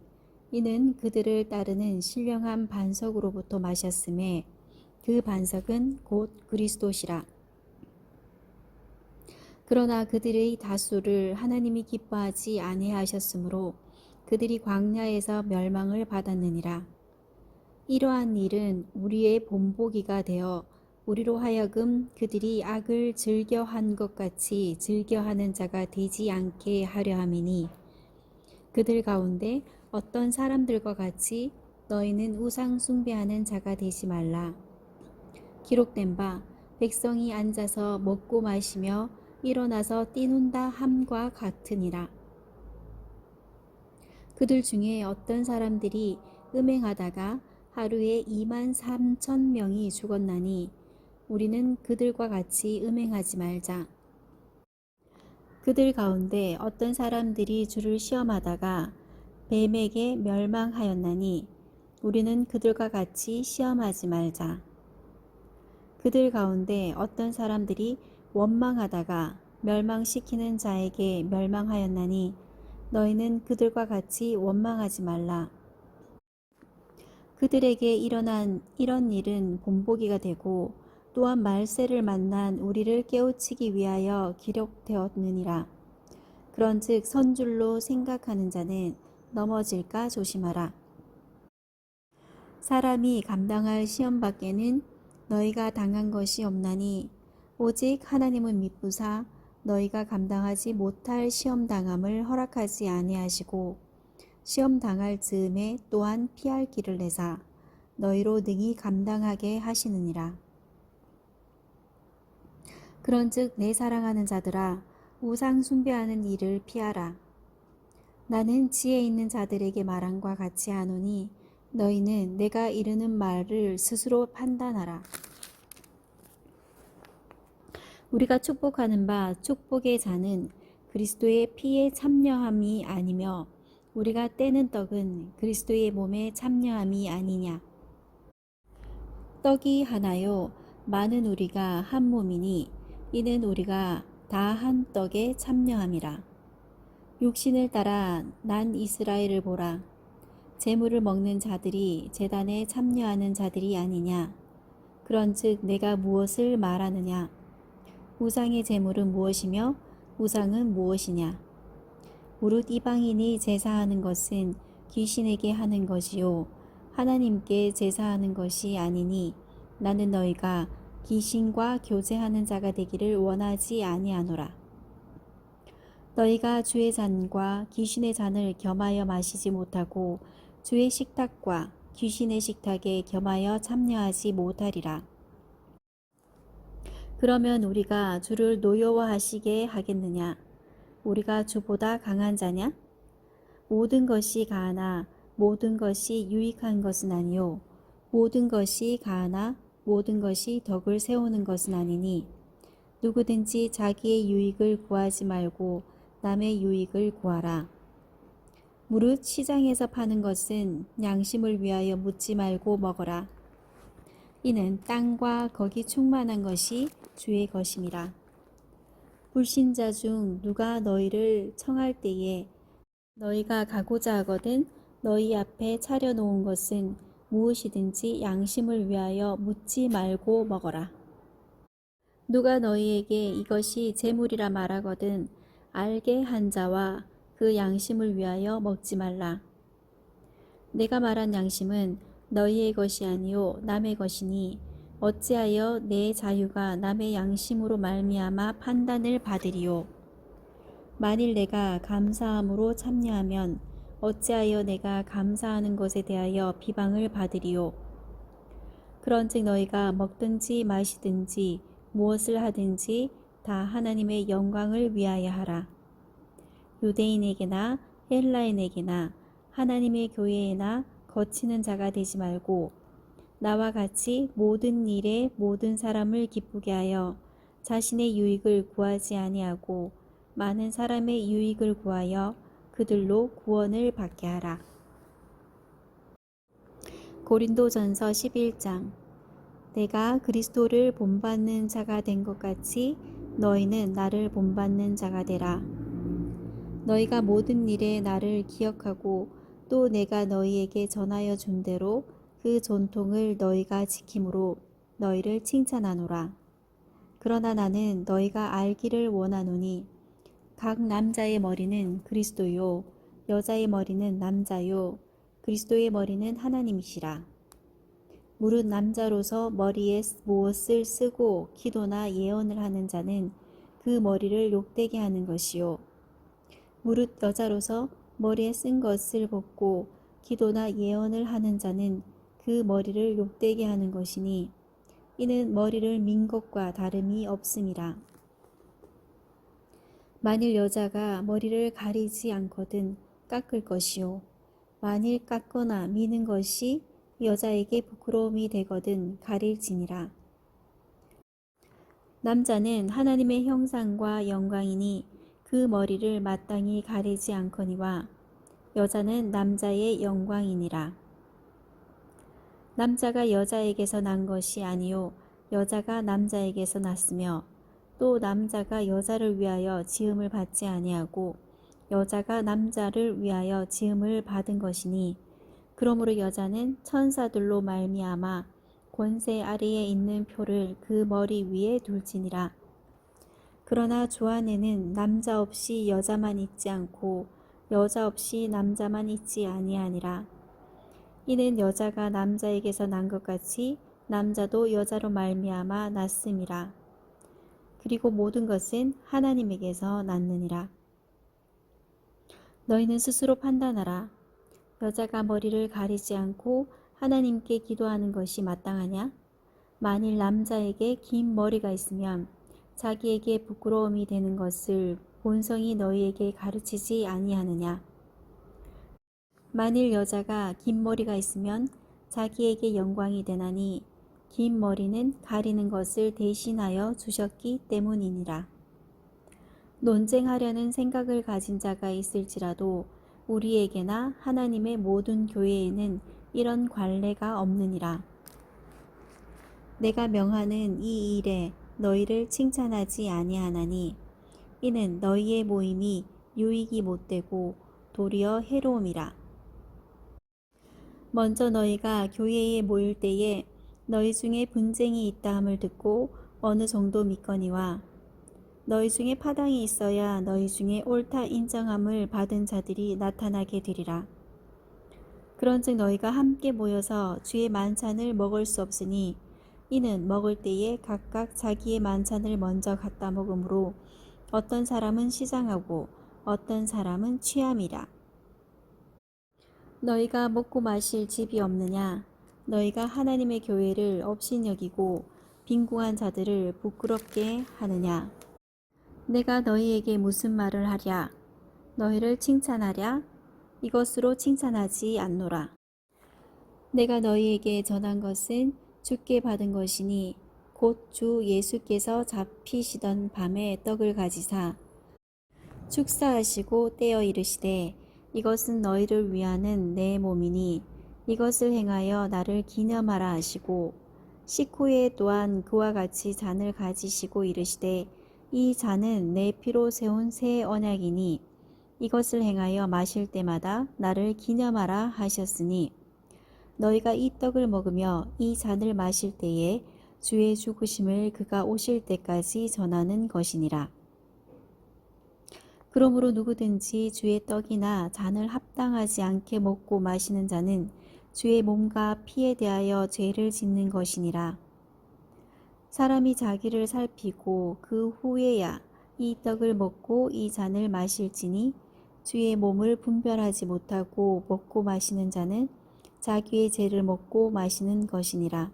이는 그들을 따르는 신령한 반석으로부터 마셨음에 그 반석은 곧 그리스도시라. 그러나 그들의 다수를 하나님이 기뻐하지 아니하셨으므로 그들이 광야에서 멸망을 받았느니라. 이러한 일은 우리의 본보기가 되어 우리로 하여금 그들이 악을 즐겨한 것 같이 즐겨하는 자가 되지 않게 하려 함이니 그들 가운데 어떤 사람들과 같이 너희는 우상 숭배하는 자가 되지 말라. 기록된 바 백성이 앉아서 먹고 마시며 일어나서 뛰논다 함과 같으니라. 그들 중에 어떤 사람들이 음행하다가 하루에 23,000명이 죽었나니 우리는 그들과 같이 음행하지 말자. 그들 가운데 어떤 사람들이 주를 시험하다가 뱀에게 멸망하였나니 우리는 그들과 같이 시험하지 말자. 그들 가운데 어떤 사람들이 원망하다가 멸망시키는 자에게 멸망하였나니 너희는 그들과 같이 원망하지 말라. 그들에게 일어난 이런 일은 본보기가 되고 또한 말세를 만난 우리를 깨우치기 위하여 기록되었느니라. 그런즉 선줄로 생각하는 자는 넘어질까 조심하라. 사람이 감당할 시험 밖에는 너희가 당한 것이 없나니 오직 하나님은 미쁘사 너희가 감당하지 못할 시험 당함을 허락하지 아니하시고 시험 당할 즈음에 또한 피할 길을 내사 너희로 능히 감당하게 하시느니라. 그런즉 내 사랑하는 자들아 우상 숭배하는 일을 피하라. 나는 지혜 있는 자들에게 말함과 같이 하노니 너희는 내가 이르는 말을 스스로 판단하라. 우리가 축복하는 바 축복의 자는 그리스도의 피에 참여함이 아니며 우리가 떼는 떡은 그리스도의 몸에 참여함이 아니냐. 떡이 하나요 많은 우리가 한 몸이니 이는 우리가 다 한 떡에 참여함이라. 육신을 따라 난 이스라엘을 보라. 제물을 먹는 자들이 제단에 참여하는 자들이 아니냐. 그런즉 내가 무엇을 말하느냐. 우상의 제물은 무엇이며 우상은 무엇이냐. 무릇 이방인이 제사하는 것은 귀신에게 하는 것이요 하나님께 제사하는 것이 아니니 나는 너희가 귀신과 교제하는 자가 되기를 원하지 아니하노라. 너희가 주의 잔과 귀신의 잔을 겸하여 마시지 못하고 주의 식탁과 귀신의 식탁에 겸하여 참여하지 못하리라. 그러면 우리가 주를 노여워하시게 하겠느냐? 우리가 주보다 강한 자냐? 모든 것이 가하나 모든 것이 유익한 것은 아니요 모든 것이 가하나 모든 것이 덕을 세우는 것은 아니니 누구든지 자기의 유익을 구하지 말고 남의 유익을 구하라. 무릇 시장에서 파는 것은 양심을 위하여 묻지 말고 먹어라. 이는 땅과 거기 충만한 것이 주의 것임이라. 불신자 중 누가 너희를 청할 때에 너희가 가고자 하거든 너희 앞에 차려놓은 것은 무엇이든지 양심을 위하여 묻지 말고 먹어라. 누가 너희에게 이것이 재물이라 말하거든 알게 한 자와 그 양심을 위하여 먹지 말라. 내가 말한 양심은 너희의 것이 아니요 남의 것이니 어찌하여 내 자유가 남의 양심으로 말미암아 판단을 받으리요. 만일 내가 감사함으로 참여하면 어찌하여 내가 감사하는 것에 대하여 비방을 받으리요. 그런즉 너희가 먹든지 마시든지 무엇을 하든지 다 하나님의 영광을 위하여 하라. 유대인에게나 헬라인에게나 하나님의 교회에나 거치는 자가 되지 말고 나와 같이 모든 일에 모든 사람을 기쁘게 하여 자신의 유익을 구하지 아니하고 많은 사람의 유익을 구하여 그들로 구원을 받게 하라. 고린도전서 11장. 내가 그리스도를 본받는 자가 된 것 같이 너희는 나를 본받는 자가 되라. 너희가 모든 일에 나를 기억하고 또 내가 너희에게 전하여 준 대로 그 전통을 너희가 지킴으로 너희를 칭찬하노라. 그러나 나는 너희가 알기를 원하노니 각 남자의 머리는 그리스도요 여자의 머리는 남자요 그리스도의 머리는 하나님이시라. 무릇 남자로서 머리에 무엇을 쓰고 기도나 예언을 하는 자는 그 머리를 욕되게 하는 것이요 무릇 여자로서 머리에 쓴 것을 벗고 기도나 예언을 하는 자는 그 머리를 욕되게 하는 것이니 이는 머리를 민 것과 다름이 없음이라. 만일 여자가 머리를 가리지 않거든 깎을 것이요 만일 깎거나 미는 것이 여자에게 부끄러움이 되거든 가릴지니라. 남자는 하나님의 형상과 영광이니 그 머리를 마땅히 가리지 않거니와 여자는 남자의 영광이니라. 남자가 여자에게서 난 것이 아니요 여자가 남자에게서 났으며 또 남자가 여자를 위하여 지음을 받지 아니하고 여자가 남자를 위하여 지음을 받은 것이니 그러므로 여자는 천사들로 말미암아 권세 아래에 있는 표를 그 머리 위에 둘지니라. 그러나 주 안에는 남자 없이 여자만 있지 않고 여자 없이 남자만 있지 아니하니라. 이는 여자가 남자에게서 난 것 같이 남자도 여자로 말미암아 났음이라. 그리고 모든 것은 하나님에게서 났느니라. 너희는 스스로 판단하라. 여자가 머리를 가리지 않고 하나님께 기도하는 것이 마땅하냐? 만일 남자에게 긴 머리가 있으면 자기에게 부끄러움이 되는 것을 본성이 너희에게 가르치지 아니하느냐? 만일 여자가 긴 머리가 있으면 자기에게 영광이 되나니 긴 머리는 가리는 것을 대신하여 주셨기 때문이니라. 논쟁하려는 생각을 가진 자가 있을지라도 우리에게나 하나님의 모든 교회에는 이런 관례가 없느니라. 내가 명하는 이 일에 너희를 칭찬하지 아니하나니 이는 너희의 모임이 유익이 못되고 도리어 해로움이라. 먼저 너희가 교회에 모일 때에 너희 중에 분쟁이 있다 함을 듣고 어느 정도 믿거니와 너희 중에 파당이 있어야 너희 중에 옳다 인정함을 받은 자들이 나타나게 되리라. 그런즉 너희가 함께 모여서 주의 만찬을 먹을 수 없으니 이는 먹을 때에 각각 자기의 만찬을 먼저 갖다 먹으므로 어떤 사람은 시장하고 어떤 사람은 취함이라. 너희가 먹고 마실 집이 없느냐? 너희가 하나님의 교회를 업신여기고 빈궁한 자들을 부끄럽게 하느냐? 내가 너희에게 무슨 말을 하랴? 너희를 칭찬하랴? 이것으로 칭찬하지 않노라. 내가 너희에게 전한 것은 주께 받은 것이니 곧 주 예수께서 잡히시던 밤에 떡을 가지사 축사하시고 떼어 이르시되 이것은 너희를 위하는 내 몸이니 이것을 행하여 나를 기념하라 하시고 식후에 또한 그와 같이 잔을 가지시고 이르시되 이 잔은 내 피로 세운 새 언약이니 이것을 행하여 마실 때마다 나를 기념하라 하셨으니 너희가 이 떡을 먹으며 이 잔을 마실 때에 주의 죽으심을 그가 오실 때까지 전하는 것이니라. 그러므로 누구든지 주의 떡이나 잔을 합당하지 않게 먹고 마시는 자는 주의 몸과 피에 대하여 죄를 짓는 것이니라. 사람이 자기를 살피고 그 후에야 이 떡을 먹고 이 잔을 마실지니 주의 몸을 분별하지 못하고 먹고 마시는 자는 자기의 죄를 먹고 마시는 것이니라.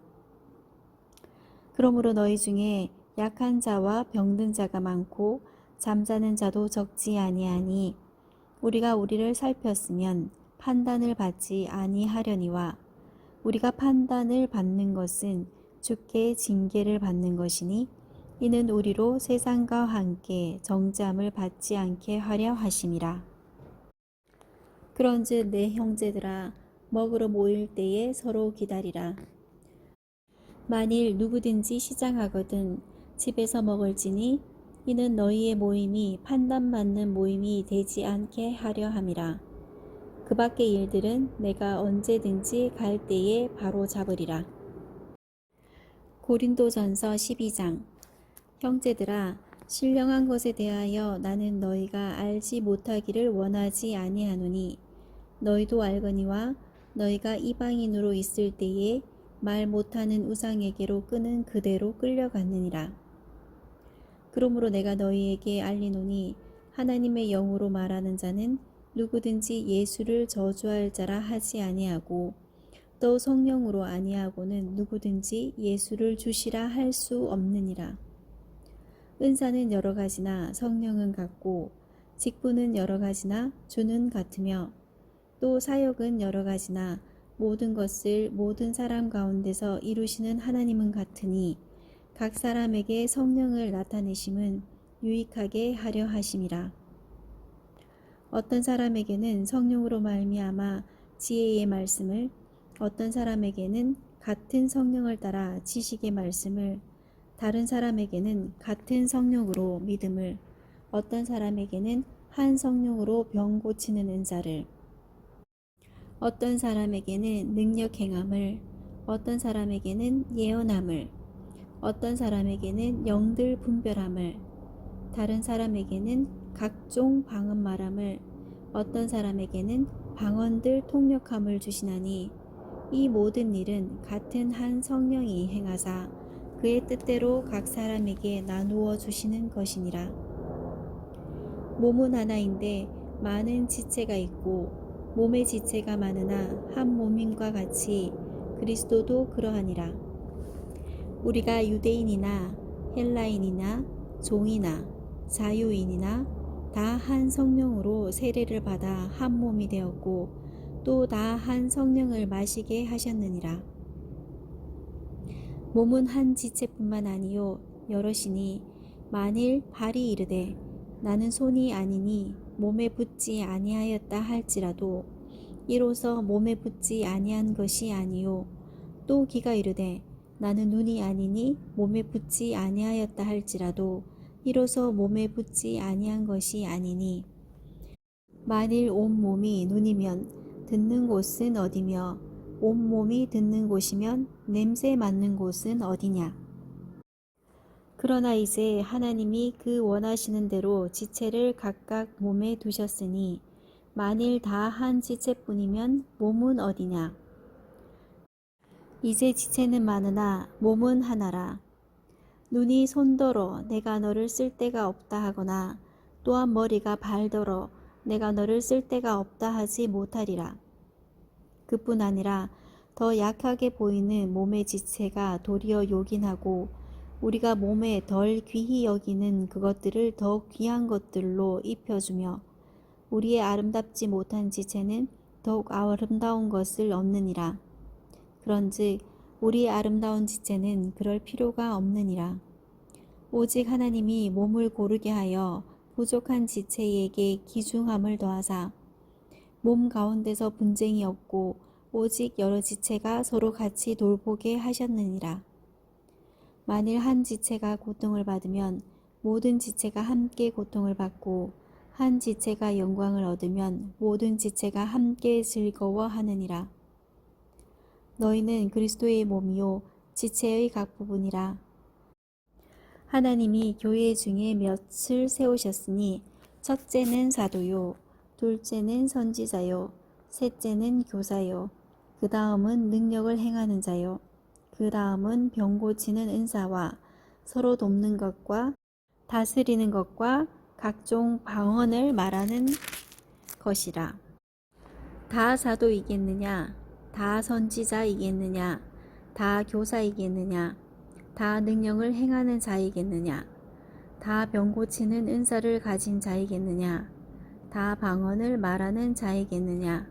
그러므로 너희 중에 약한 자와 병든 자가 많고 잠자는 자도 적지 아니하니 우리가 우리를 살폈으면 판단을 받지 아니하려니와 우리가 판단을 받는 것은 주께 징계를 받는 것이니 이는 우리로 세상과 함께 정죄함을 받지 않게 하려 하심이라. 그런즉 내 형제들아 먹으러 모일 때에 서로 기다리라. 만일 누구든지 시장하거든 집에서 먹을지니 이는 너희의 모임이 판단받는 모임이 되지 않게 하려 함이라. 그 밖의 일들은 내가 언제든지 갈 때에 바로 잡으리라. 고린도전서 12장. 형제들아 신령한 것에 대하여 나는 너희가 알지 못하기를 원하지 아니하노니 너희도 알거니와 너희가 이방인으로 있을 때에 말 못하는 우상에게로 끄는 그대로 끌려갔느니라. 그러므로 내가 너희에게 알리노니 하나님의 영으로 말하는 자는 누구든지 예수를 저주할 자라 하지 아니하고 또 성령으로 아니하고는 누구든지 예수를 주시라 할 수 없느니라. 은사는 여러 가지나 성령은 같고 직분은 여러 가지나 주는 같으며 또 사역은 여러 가지나 모든 것을 모든 사람 가운데서 이루시는 하나님은 같으니 각 사람에게 성령을 나타내심은 유익하게 하려 하심이라. 어떤 사람에게는 성령으로 말미암아 지혜의 말씀을, 어떤 사람에게는 같은 성령을 따라 지식의 말씀을, 다른 사람에게는 같은 성령으로 믿음을, 어떤 사람에게는 한 성령으로 병 고치는 은사를, 어떤 사람에게는 능력 행함을, 어떤 사람에게는 예언함을, 어떤 사람에게는 영들 분별함을, 다른 사람에게는 각종 방언 말함을, 어떤 사람에게는 방언들 통역함을 주시나니 이 모든 일은 같은 한 성령이 행하사 그의 뜻대로 각 사람에게 나누어 주시는 것이니라. 몸은 하나인데 많은 지체가 있고 몸의 지체가 많으나 한 몸임과 같이 그리스도도 그러하니라. 우리가 유대인이나 헬라인이나 종이나 자유인이나 다 한 성령으로 세례를 받아 한 몸이 되었고 또 다 한 성령을 마시게 하셨느니라. 몸은 한 지체뿐만 아니요 여럿이니 만일 발이 이르되 나는 손이 아니니 몸에 붙지 아니하였다 할지라도 이로써 몸에 붙지 아니한 것이 아니요 또 귀가 이르되 나는 눈이 아니니 몸에 붙지 아니하였다 할지라도 이로써 몸에 붙지 아니한 것이 아니니 만일 온 몸이 눈이면 듣는 곳은 어디며 온 몸이 듣는 곳이면 냄새 맡는 곳은 어디냐. 그러나 이제 하나님이 그 원하시는 대로 지체를 각각 몸에 두셨으니 만일 다 한 지체뿐이면 몸은 어디냐. 이제 지체는 많으나 몸은 하나라. 눈이 손더러 내가 너를 쓸 데가 없다 하거나 또한 머리가 발더러 내가 너를 쓸 데가 없다 하지 못하리라. 그뿐 아니라 더 약하게 보이는 몸의 지체가 도리어 요긴하고 우리가 몸에 덜 귀히 여기는 그것들을 더 귀한 것들로 입혀주며 우리의 아름답지 못한 지체는 더욱 아름다운 것을 얻느니라. 그런즉 우리의 아름다운 지체는 그럴 필요가 없느니라. 오직 하나님이 몸을 고르게 하여 부족한 지체에게 기중함을 더하사 몸 가운데서 분쟁이 없고 오직 여러 지체가 서로 같이 돌보게 하셨느니라. 만일 한 지체가 고통을 받으면 모든 지체가 함께 고통을 받고 한 지체가 영광을 얻으면 모든 지체가 함께 즐거워하느니라. 너희는 그리스도의 몸이요 지체의 각 부분이라. 하나님이 교회 중에 몇을 세우셨으니 첫째는 사도요, 둘째는 선지자요, 셋째는 교사요, 그 다음은 능력을 행하는 자요, 그 다음은 병 고치는 은사와 서로 돕는 것과 다스리는 것과 각종 방언을 말하는 것이라. 다 사도이겠느냐? 다 선지자이겠느냐? 다 교사이겠느냐? 다 능력을 행하는 자이겠느냐? 다 병 고치는 은사를 가진 자이겠느냐? 다 방언을 말하는 자이겠느냐?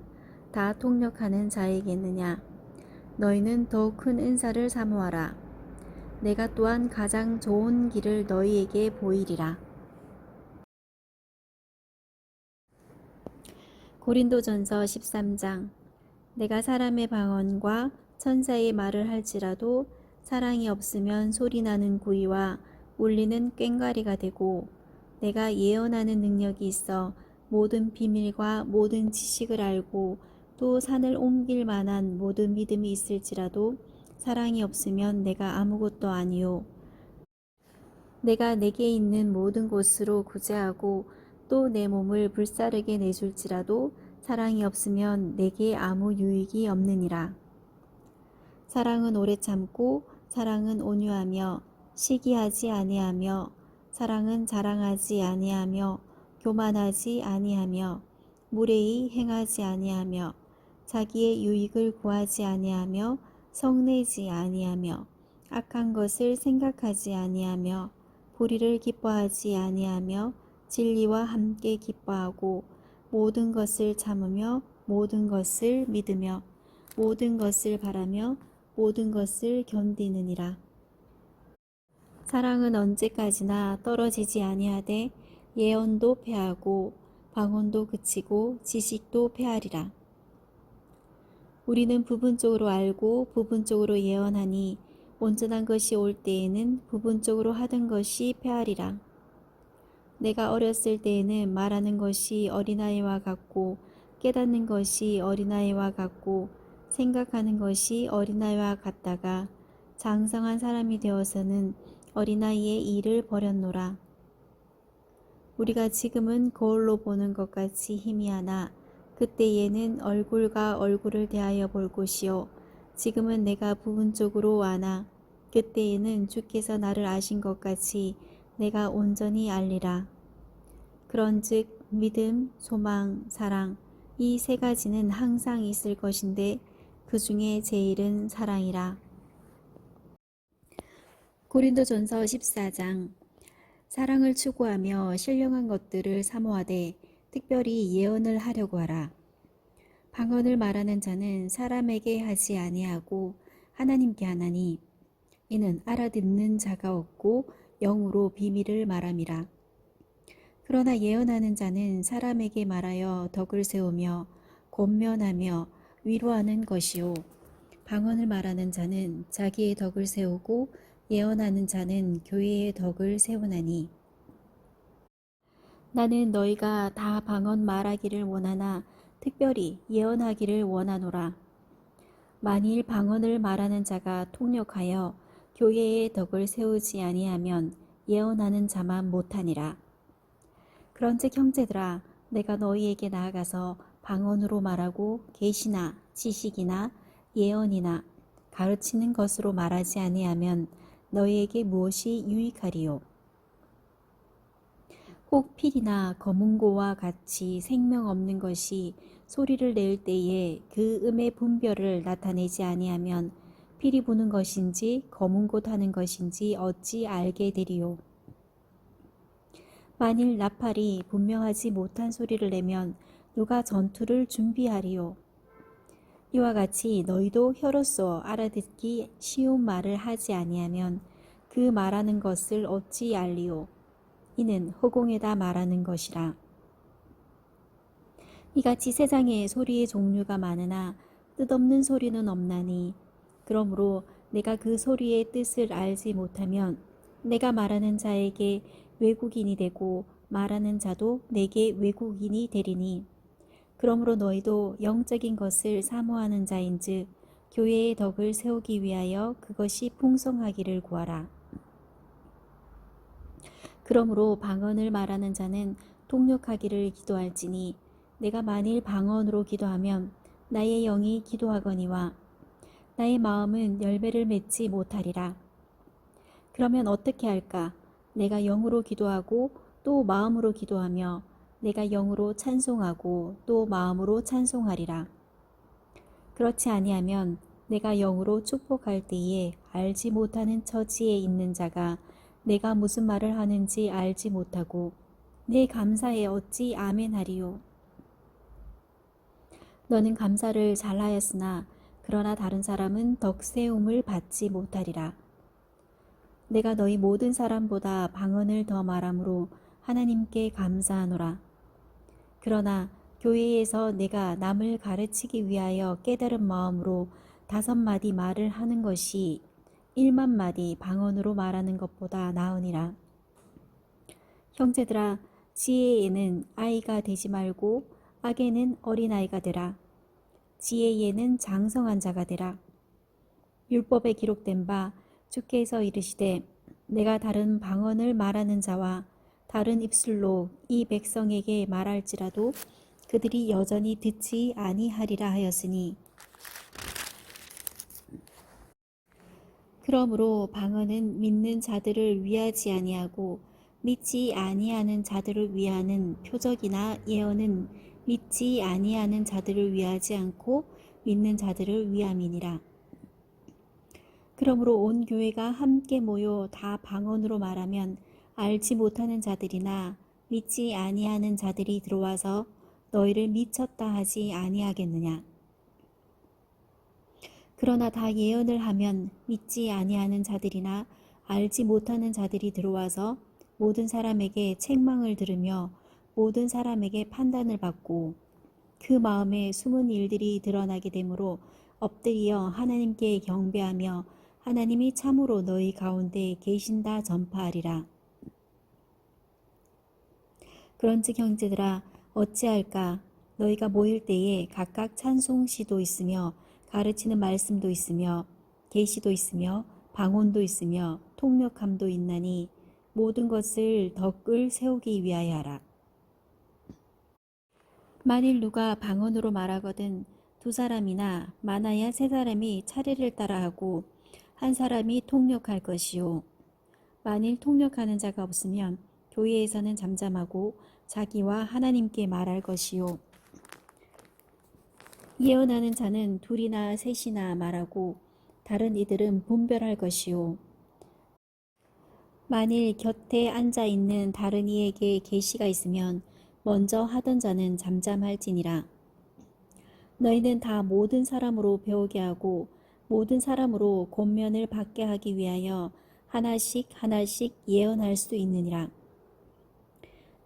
다 통역하는 자이겠느냐? 너희는 더 큰 은사를 사모하라. 내가 또한 가장 좋은 길을 너희에게 보이리라. 고린도전서 13장. 내가 사람의 방언과 천사의 말을 할지라도 사랑이 없으면 소리나는 구이와 울리는 꽹과리가 되고 내가 예언하는 능력이 있어 모든 비밀과 모든 지식을 알고 또 산을 옮길 만한 모든 믿음이 있을지라도 사랑이 없으면 내가 아무것도 아니요. 내가 내게 있는 모든 곳으로 구제하고 또 내 몸을 불사르게 내줄지라도 사랑이 없으면 내게 아무 유익이 없느니라. 사랑은 오래 참고 사랑은 온유하며 시기하지 아니하며 사랑은 자랑하지 아니하며 교만하지 아니하며 무례히 행하지 아니하며 자기의 유익을 구하지 아니하며 성내지 아니하며 악한 것을 생각하지 아니하며 불의를 기뻐하지 아니하며 진리와 함께 기뻐하고 모든 것을 참으며 모든 것을 믿으며 모든 것을 바라며 모든 것을 견디느니라. 사랑은 언제까지나 떨어지지 아니하되 예언도 패하고 방언도 그치고 지식도 패하리라. 우리는 부분적으로 알고 부분적으로 예언하니 온전한 것이 올 때에는 부분적으로 하던 것이 패하리라. 내가 어렸을 때에는 말하는 것이 어린아이와 같고 깨닫는 것이 어린아이와 같고 생각하는 것이 어린아이와 같다가 장성한 사람이 되어서는 어린아이의 일을 버렸노라. 우리가 지금은 거울로 보는 것 같이 희미하나 그때에는 얼굴과 얼굴을 대하여 볼 것이요 지금은 내가 부분적으로 아나 그때에는 주께서 나를 아신 것 같이 내가 온전히 알리라. 그런즉 믿음, 소망, 사랑 이 세 가지는 항상 있을 것인데 그 중에 제일은 사랑이라. 고린도전서 14장. 사랑을 추구하며 신령한 것들을 사모하되 특별히 예언을 하려고 하라. 방언을 말하는 자는 사람에게 하지 아니하고 하나님께 하나니 이는 알아듣는 자가 없고 영으로 비밀을 말함이라. 그러나 예언하는 자는 사람에게 말하여 덕을 세우며 권면하며 위로하는 것이요 방언을 말하는 자는 자기의 덕을 세우고 예언하는 자는 교회의 덕을 세우나니 나는 너희가 다 방언 말하기를 원하나 특별히 예언하기를 원하노라. 만일 방언을 말하는 자가 통역하여 교회의 덕을 세우지 아니하면 예언하는 자만 못하니라. 그런즉 형제들아 내가 너희에게 나아가서 방언으로 말하고 계시나 지식이나 예언이나 가르치는 것으로 말하지 아니하면 너희에게 무엇이 유익하리요. 혹 필이나 검은고와 같이 생명 없는 것이 소리를 낼 때에 그 음의 분별을 나타내지 아니하면 필이 부는 것인지 검은고 타는 것인지 어찌 알게 되리요. 만일 나팔이 분명하지 못한 소리를 내면 누가 전투를 준비하리요. 이와 같이 너희도 혀로서 알아듣기 쉬운 말을 하지 아니하면 그 말하는 것을 어찌 알리요. 이는 허공에다 말하는 것이라. 이같이 세상에 소리의 종류가 많으나 뜻없는 소리는 없나니 그러므로 내가 그 소리의 뜻을 알지 못하면 내가 말하는 자에게 외국인이 되고 말하는 자도 내게 외국인이 되리니 그러므로 너희도 영적인 것을 사모하는 자인즉 교회의 덕을 세우기 위하여 그것이 풍성하기를 구하라. 그러므로 방언을 말하는 자는 통역하기를 기도할지니 내가 만일 방언으로 기도하면 나의 영이 기도하거니와 나의 마음은 열매를 맺지 못하리라. 그러면 어떻게 할까? 내가 영으로 기도하고 또 마음으로 기도하며 내가 영으로 찬송하고 또 마음으로 찬송하리라. 그렇지 아니하면 내가 영으로 축복할 때에 알지 못하는 처지에 있는 자가 내가 무슨 말을 하는지 알지 못하고 내 감사에 어찌 아멘하리요. 너는 감사를 잘하였으나 그러나 다른 사람은 덕세움을 받지 못하리라. 내가 너희 모든 사람보다 방언을 더 말함으로 하나님께 감사하노라. 그러나 교회에서 내가 남을 가르치기 위하여 깨달은 마음으로 5마디 말을 하는 것이 1만 마디 방언으로 말하는 것보다 나으니라. 형제들아 지혜에는 아이가 되지 말고 악에는 어린아이가 되라. 지혜에는 장성한 자가 되라. 율법에 기록된 바 주께서 이르시되 내가 다른 방언을 말하는 자와 다른 입술로 이 백성에게 말할지라도 그들이 여전히 듣지 아니하리라 하였으니 그러므로 방언은 믿는 자들을 위하지 아니하고 믿지 아니하는 자들을 위하는 표적이나 예언은 믿지 아니하는 자들을 위하지 않고 믿는 자들을 위함이니라. 그러므로 온 교회가 함께 모여 다 방언으로 말하면 알지 못하는 자들이나 믿지 아니하는 자들이 들어와서 너희를 미쳤다 하지 아니하겠느냐. 그러나 다 예언을 하면 믿지 아니하는 자들이나 알지 못하는 자들이 들어와서 모든 사람에게 책망을 들으며 모든 사람에게 판단을 받고 그 마음에 숨은 일들이 드러나게 되므로 엎드려 하나님께 경배하며 하나님이 참으로 너희 가운데 계신다 전파하리라. 그런즉 형제들아 어찌할까? 너희가 모일 때에 각각 찬송시도 있으며 가르치는 말씀도 있으며 계시도 있으며 방언도 있으며 통역함도 있나니 모든 것을 덕을 세우기 위하여 하라. 만일 누가 방언으로 말하거든 2사람이나 많아야 3사람이 차례를 따라하고 한 사람이 통역할 것이요. 만일 통역하는 자가 없으면 교회에서는 잠잠하고 자기와 하나님께 말할 것이요. 예언하는 자는 2이나 3이나 말하고 다른 이들은 분별할 것이요. 만일 곁에 앉아 있는 다른 이에게 계시가 있으면 먼저 하던 자는 잠잠할지니라. 너희는 다 모든 사람으로 배우게 하고 모든 사람으로 권면을 받게 하기 위하여 하나씩 하나씩 예언할 수 있느니라.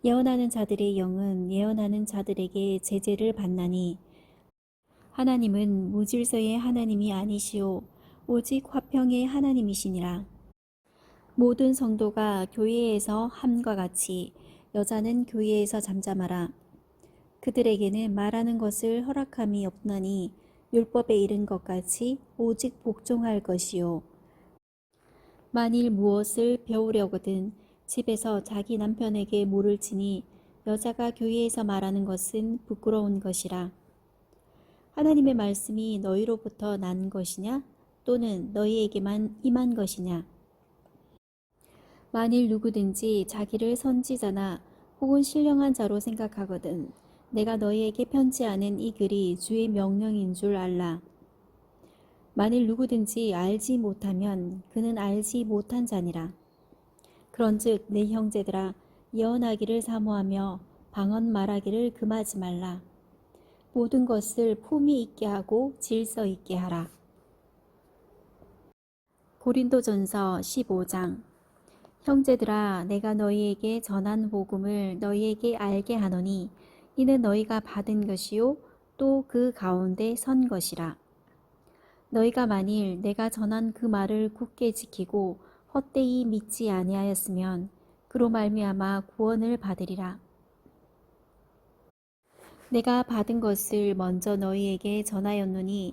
예언하는 자들의 영은 예언하는 자들에게 제재를 받나니 하나님은 무질서의 하나님이 아니시오 오직 화평의 하나님이시니라. 모든 성도가 교회에서 함과 같이 여자는 교회에서 잠잠하라. 그들에게는 말하는 것을 허락함이 없나니 율법에 이른 것 같이 오직 복종할 것이요. 만일 무엇을 배우려거든 집에서 자기 남편에게 물을 치니 여자가 교회에서 말하는 것은 부끄러운 것이라. 하나님의 말씀이 너희로부터 난 것이냐 또는 너희에게만 임한 것이냐. 만일 누구든지 자기를 선지자나 혹은 신령한 자로 생각하거든 내가 너희에게 편지하는 이 글이 주의 명령인 줄 알라. 만일 누구든지 알지 못하면 그는 알지 못한 자니라. 그런즉 내 형제들아 예언하기를 사모하며 방언 말하기를 금하지 말라. 모든 것을 품위 있게 하고 질서 있게 하라. 고린도전서 15장. 형제들아 내가 너희에게 전한 복음을 너희에게 알게 하노니 이는 너희가 받은 것이요 또 그 가운데 선 것이라. 너희가 만일 내가 전한 그 말을 굳게 지키고 헛되이 믿지 아니하였으면 그로 말미암아 구원을 받으리라. 내가 받은 것을 먼저 너희에게 전하였노니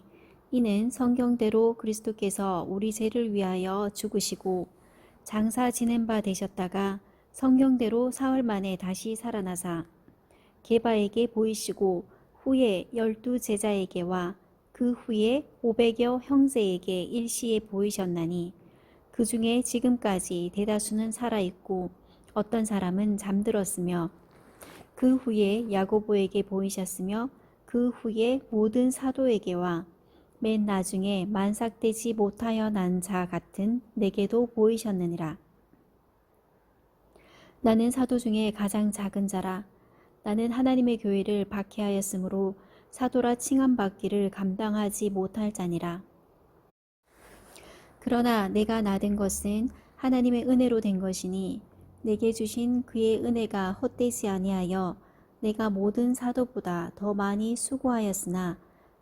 이는 성경대로 그리스도께서 우리 죄를 위하여 죽으시고 장사 지낸 바 되셨다가 성경대로 사흘 만에 다시 살아나사 게바에게 보이시고 후에 12 제자에게와 그 후에 500여 형제에게 일시에 보이셨나니 그 중에 지금까지 대다수는 살아있고 어떤 사람은 잠들었으며 그 후에 야고보에게 보이셨으며 그 후에 모든 사도에게와 맨 나중에 만삭되지 못하여 난 자 같은 내게도 보이셨느니라. 나는 사도 중에 가장 작은 자라. 나는 하나님의 교회를 박해하였으므로 사도라 칭함받기를 감당하지 못할 자니라. 그러나 내가 나된 것은 하나님의 은혜로 된 것이니 내게 주신 그의 은혜가 헛되지 아니하여 내가 모든 사도보다 더 많이 수고하였으나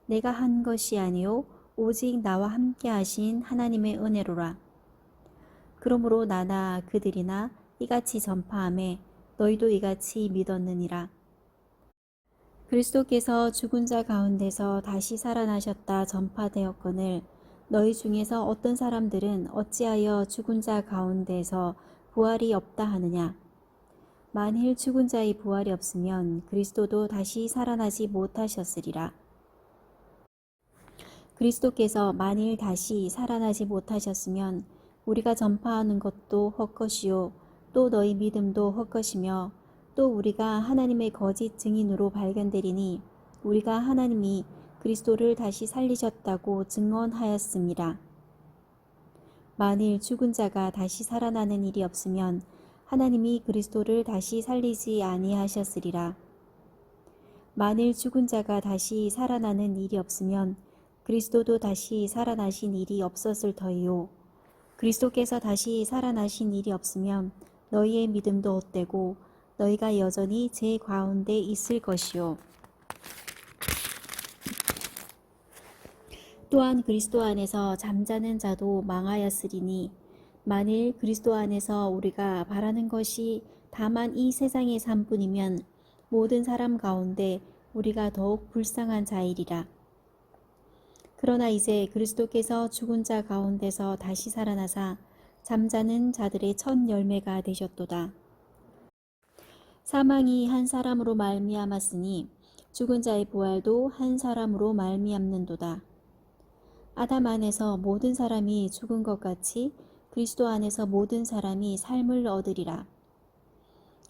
내가 한 것이 아니요 오직 나와 함께 하신 하나님의 은혜로라. 그러므로 나나 그들이나 이같이 전파하매 너희도 이같이 믿었느니라. 그리스도께서 죽은 자 가운데서 다시 살아나셨다 전파되었거늘 너희 중에서 어떤 사람들은 어찌하여 죽은 자 가운데서 부활이 없다 하느냐. 만일 죽은 자의 부활이 없으면 그리스도도 다시 살아나지 못하셨으리라. 그리스도께서 만일 다시 살아나지 못하셨으면 우리가 전파하는 것도 헛것이요 또 너희 믿음도 헛것이며 또 우리가 하나님의 거짓 증인으로 발견되리니 우리가 하나님이 그리스도를 다시 살리셨다고 증언하였습니다. 만일 죽은 자가 다시 살아나는 일이 없으면 하나님이 그리스도를 다시 살리지 아니하셨으리라. 만일 죽은 자가 다시 살아나는 일이 없으면 그리스도도 다시 살아나신 일이 없었을 터이요. 그리스도께서 다시 살아나신 일이 없으면 너희의 믿음도 헛되고 너희가 여전히 제 가운데 있을 것이요. 또한 그리스도 안에서 잠자는 자도 망하였으리니 만일 그리스도 안에서 우리가 바라는 것이 다만 이 세상의 삶뿐이면 모든 사람 가운데 우리가 더욱 불쌍한 자이리라. 그러나 이제 그리스도께서 죽은 자 가운데서 다시 살아나사 잠자는 자들의 첫 열매가 되셨도다. 사망이 한 사람으로 말미암았으니 죽은 자의 부활도 한 사람으로 말미암는도다. 아담 안에서 모든 사람이 죽은 것 같이 그리스도 안에서 모든 사람이 삶을 얻으리라.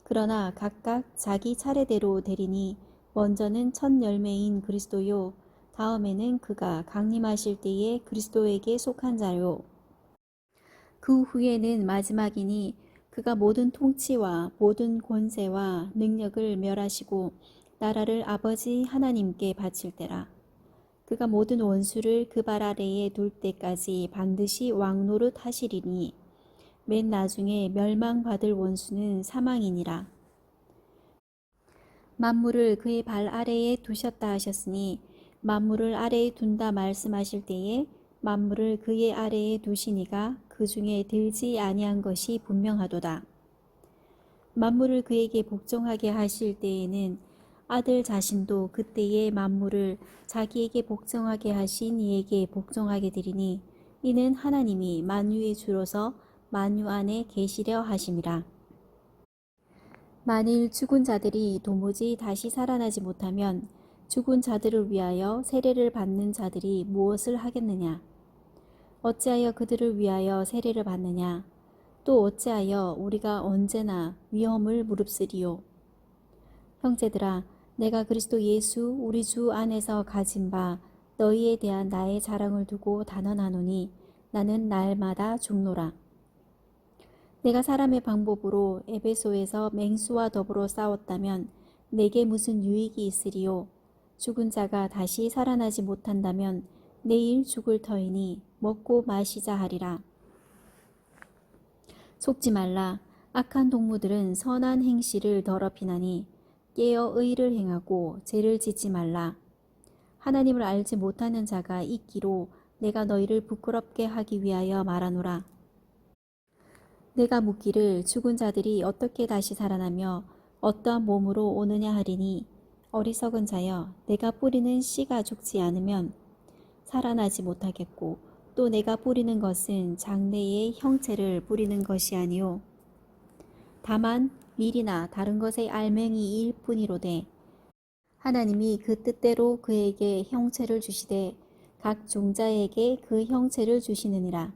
그러나 각각 자기 차례대로 되리니 먼저는 첫 열매인 그리스도요 다음에는 그가 강림하실 때에 그리스도에게 속한 자요 그 후에는 마지막이니 그가 모든 통치와 모든 권세와 능력을 멸하시고 나라를 아버지 하나님께 바칠 때라. 그가 모든 원수를 그 발 아래에 둘 때까지 반드시 왕노릇 하시리니 맨 나중에 멸망받을 원수는 사망이니라. 만물을 그의 발 아래에 두셨다 하셨으니 만물을 아래에 둔다 말씀하실 때에 만물을 그의 아래에 두시니가 그 중에 들지 아니한 것이 분명하도다. 만물을 그에게 복종하게 하실 때에는 아들 자신도 그때의 만물을 자기에게 복종하게 하신 이에게 복종하게 되리니 이는 하나님이 만유의 주로서 만유 안에 계시려 하심이라. 만일 죽은 자들이 도무지 다시 살아나지 못하면 죽은 자들을 위하여 세례를 받는 자들이 무엇을 하겠느냐? 어찌하여 그들을 위하여 세례를 받느냐? 또 어찌하여 우리가 언제나 위험을 무릅쓰리요? 형제들아, 내가 그리스도 예수 우리 주 안에서 가진 바 너희에 대한 나의 자랑을 두고 단언하노니 나는 날마다 죽노라. 내가 사람의 방법으로 에베소에서 맹수와 더불어 싸웠다면 내게 무슨 유익이 있으리요? 죽은 자가 다시 살아나지 못한다면 내일 죽을 터이니 먹고 마시자 하리라. 속지 말라. 악한 동무들은 선한 행실을 더럽히나니 깨어 의를 행하고 죄를 짓지 말라. 하나님을 알지 못하는 자가 있기로 내가 너희를 부끄럽게 하기 위하여 말하노라. 내가 묻기를 죽은 자들이 어떻게 다시 살아나며 어떠한 몸으로 오느냐 하리니 어리석은 자여, 내가 뿌리는 씨가 죽지 않으면 살아나지 못하겠고 또 내가 뿌리는 것은 장래의 형체를 뿌리는 것이 아니요 다만 밀이나 다른 것의 알맹이일 뿐이로되 하나님이 그 뜻대로 그에게 형체를 주시되 각 종자에게 그 형체를 주시느니라.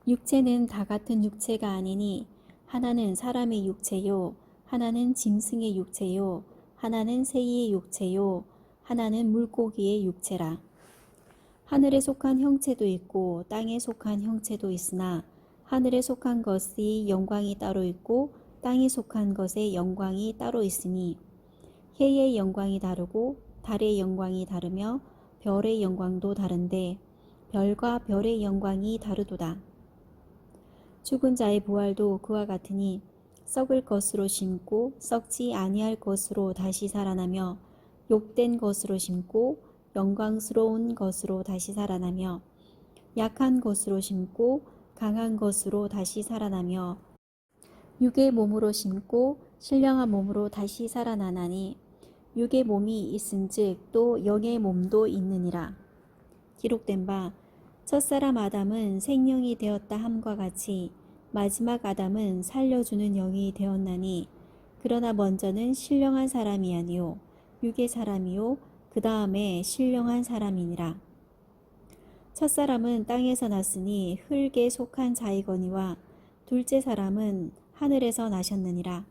육체는 다 같은 육체가 아니니 하나는 사람의 육체요 하나는 짐승의 육체요 하나는 새의 육체요 하나는 물고기의 육체라. 하늘에 속한 형체도 있고 땅에 속한 형체도 있으나 하늘에 속한 것의 영광이 따로 있고 땅에 속한 것의 영광이 따로 있으니 해의 영광이 다르고 달의 영광이 다르며 별의 영광도 다른데 별과 별의 영광이 다르도다. 죽은 자의 부활도 그와 같으니 썩을 것으로 심고 썩지 아니할 것으로 다시 살아나며 욕된 것으로 심고 영광스러운 것으로 다시 살아나며 약한 것으로 심고 강한 것으로 다시 살아나며 육의 몸으로 심고 신령한 몸으로 다시 살아나나니 육의 몸이 있은즉 또 영의 몸도 있느니라. 기록된 바 첫사람 아담은 생명이 되었다 함과 같이 마지막 아담은 살려주는 영이 되었나니 그러나 먼저는 신령한 사람이 아니요 육의 사람이요 그 다음에 신령한 사람이니라. 첫사람은 땅에서 났으니 흙에 속한 자이거니와 둘째 사람은 하늘에서 나셨느니라.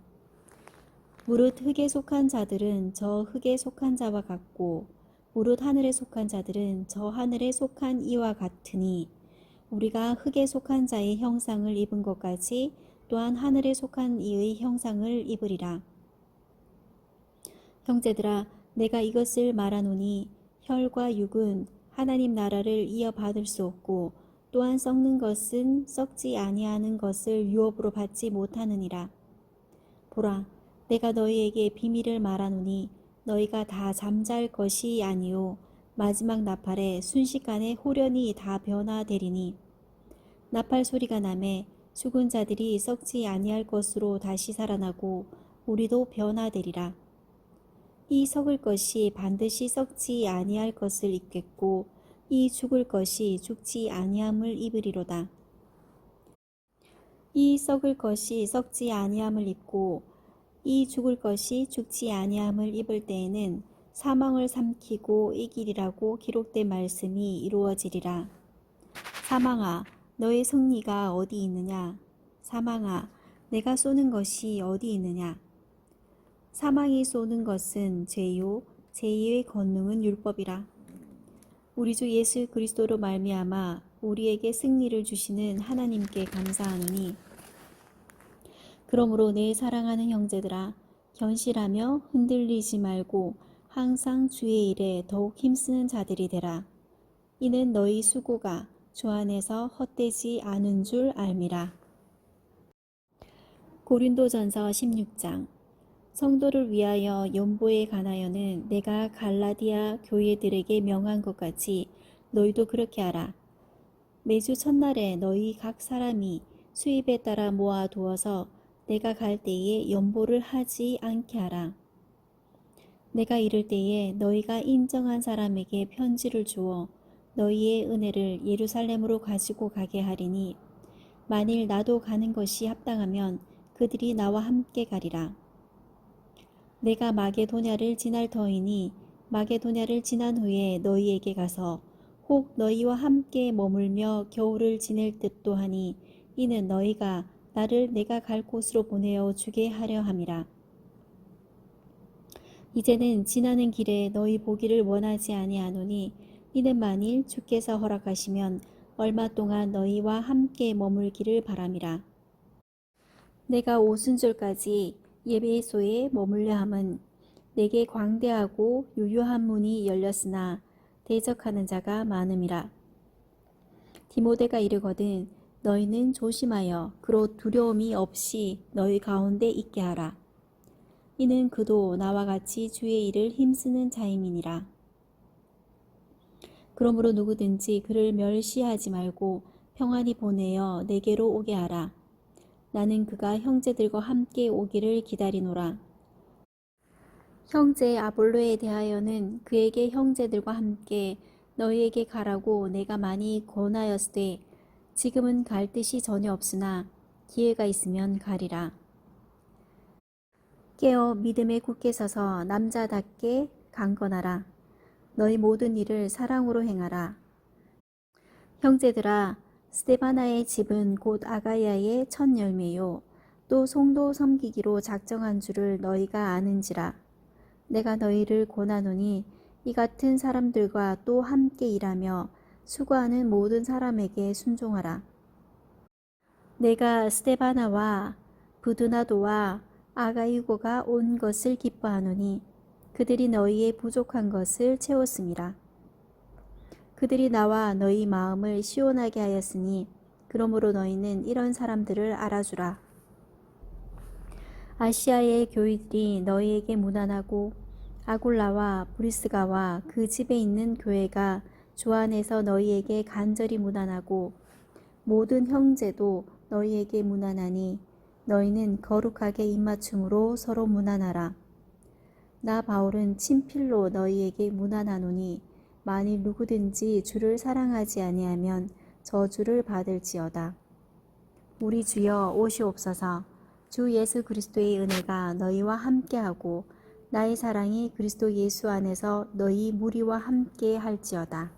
무릇 흙에 속한 자들은 저 흙에 속한 자와 같고 무릇 하늘에 속한 자들은 저 하늘에 속한 이와 같으니 우리가 흙에 속한 자의 형상을 입은 것 같이 또한 하늘에 속한 이의 형상을 입으리라. 형제들아, 내가 이것을 말하노니 혈과 육은 하나님 나라를 이어받을 수 없고 또한 썩는 것은 썩지 아니하는 것을 유업으로 받지 못하느니라. 보라, 내가 너희에게 비밀을 말하노니 너희가 다 잠잘 것이 아니요 마지막 나팔에 순식간에 홀연히 다 변화되리니 나팔 소리가 나매 죽은 자들이 썩지 아니할 것으로 다시 살아나고 우리도 변화되리라. 이 썩을 것이 반드시 썩지 아니할 것을 입겠고 이 죽을 것이 죽지 아니함을 입으리로다. 이 썩을 것이 썩지 아니함을 입고 이 죽을 것이 죽지 아니함을 입을 때에는 사망을 삼키고 이기리라고 기록된 말씀이 이루어지리라. 사망아, 너의 승리가 어디 있느냐? 사망아, 내가 쏘는 것이 어디 있느냐? 사망이 쏘는 것은 죄요 죄의 권능은 율법이라. 우리 주 예수 그리스도로 말미암아 우리에게 승리를 주시는 하나님께 감사하노니 그러므로 내 사랑하는 형제들아 견실하며 흔들리지 말고 항상 주의 일에 더욱 힘쓰는 자들이 되라. 이는 너희 수고가 주 안에서 헛되지 않은 줄 알미라. 고린도전서 16장. 성도를 위하여 연보에 관하여는 내가 갈라디아 교회들에게 명한 것 같이 너희도 그렇게 하라. 매주 첫날에 너희 각 사람이 수입에 따라 모아 두어서 내가 갈 때에 연보를 하지 않게 하라. 내가 이를 때에 너희가 인정한 사람에게 편지를 주어 너희의 은혜를 예루살렘으로 가지고 가게 하리니 만일 나도 가는 것이 합당하면 그들이 나와 함께 가리라. 내가 마게도냐를 지날 터이니 마게도냐를 지난 후에 너희에게 가서 혹 너희와 함께 머물며 겨울을 지낼 듯도 하니 이는 너희가 나를 내가 갈 곳으로 보내어 주게 하려 함이라. 이제는 지나는 길에 너희 보기를 원하지 아니하노니 이는 만일 주께서 허락하시면 얼마 동안 너희와 함께 머물기를 바람이라. 내가 오순절까지 예배소에 머물려 함은 내게 광대하고 유효한 문이 열렸으나 대적하는 자가 많음이라. 디모데가 이르거든 너희는 조심하여 그로 두려움이 없이 너희 가운데 있게 하라. 이는 그도 나와 같이 주의 일을 힘쓰는 자임이니라. 그러므로 누구든지 그를 멸시하지 말고 평안히 보내어 내게로 오게 하라. 나는 그가 형제들과 함께 오기를 기다리노라. 형제 아볼로에 대하여는 그에게 형제들과 함께 너희에게 가라고 내가 많이 권하였으되 지금은 갈 뜻이 전혀 없으나 기회가 있으면 가리라. 깨어 믿음에 굳게 서서 남자답게 강건하라. 너희 모든 일을 사랑으로 행하라. 형제들아, 스데바나의 집은 곧 아가야의 첫 열매요. 또 성도 섬기기로 작정한 줄을 너희가 아는지라. 내가 너희를 권하노니 이 같은 사람들과 또 함께 일하며 수고하는 모든 사람에게 순종하라. 내가 스데바나와 부두나도와 아가이고가 온 것을 기뻐하노니 그들이 너희의 부족한 것을 채웠음이라. 그들이 나와 너희 마음을 시원하게 하였으니 그러므로 너희는 이런 사람들을 알아주라. 아시아의 교회들이 너희에게 무난하고 아굴라와 브리스가와 그 집에 있는 교회가 주 안에서 너희에게 간절히 무난하고 모든 형제도 너희에게 무난하니 너희는 거룩하게 입맞춤으로 서로 무난하라. 나 바울은 친필로 너희에게 무난하노니 만일 누구든지 주를 사랑하지 아니하면 저주를 받을지어다. 우리 주여 오시옵소서. 주 예수 그리스도의 은혜가 너희와 함께하고 나의 사랑이 그리스도 예수 안에서 너희 무리와 함께 할지어다.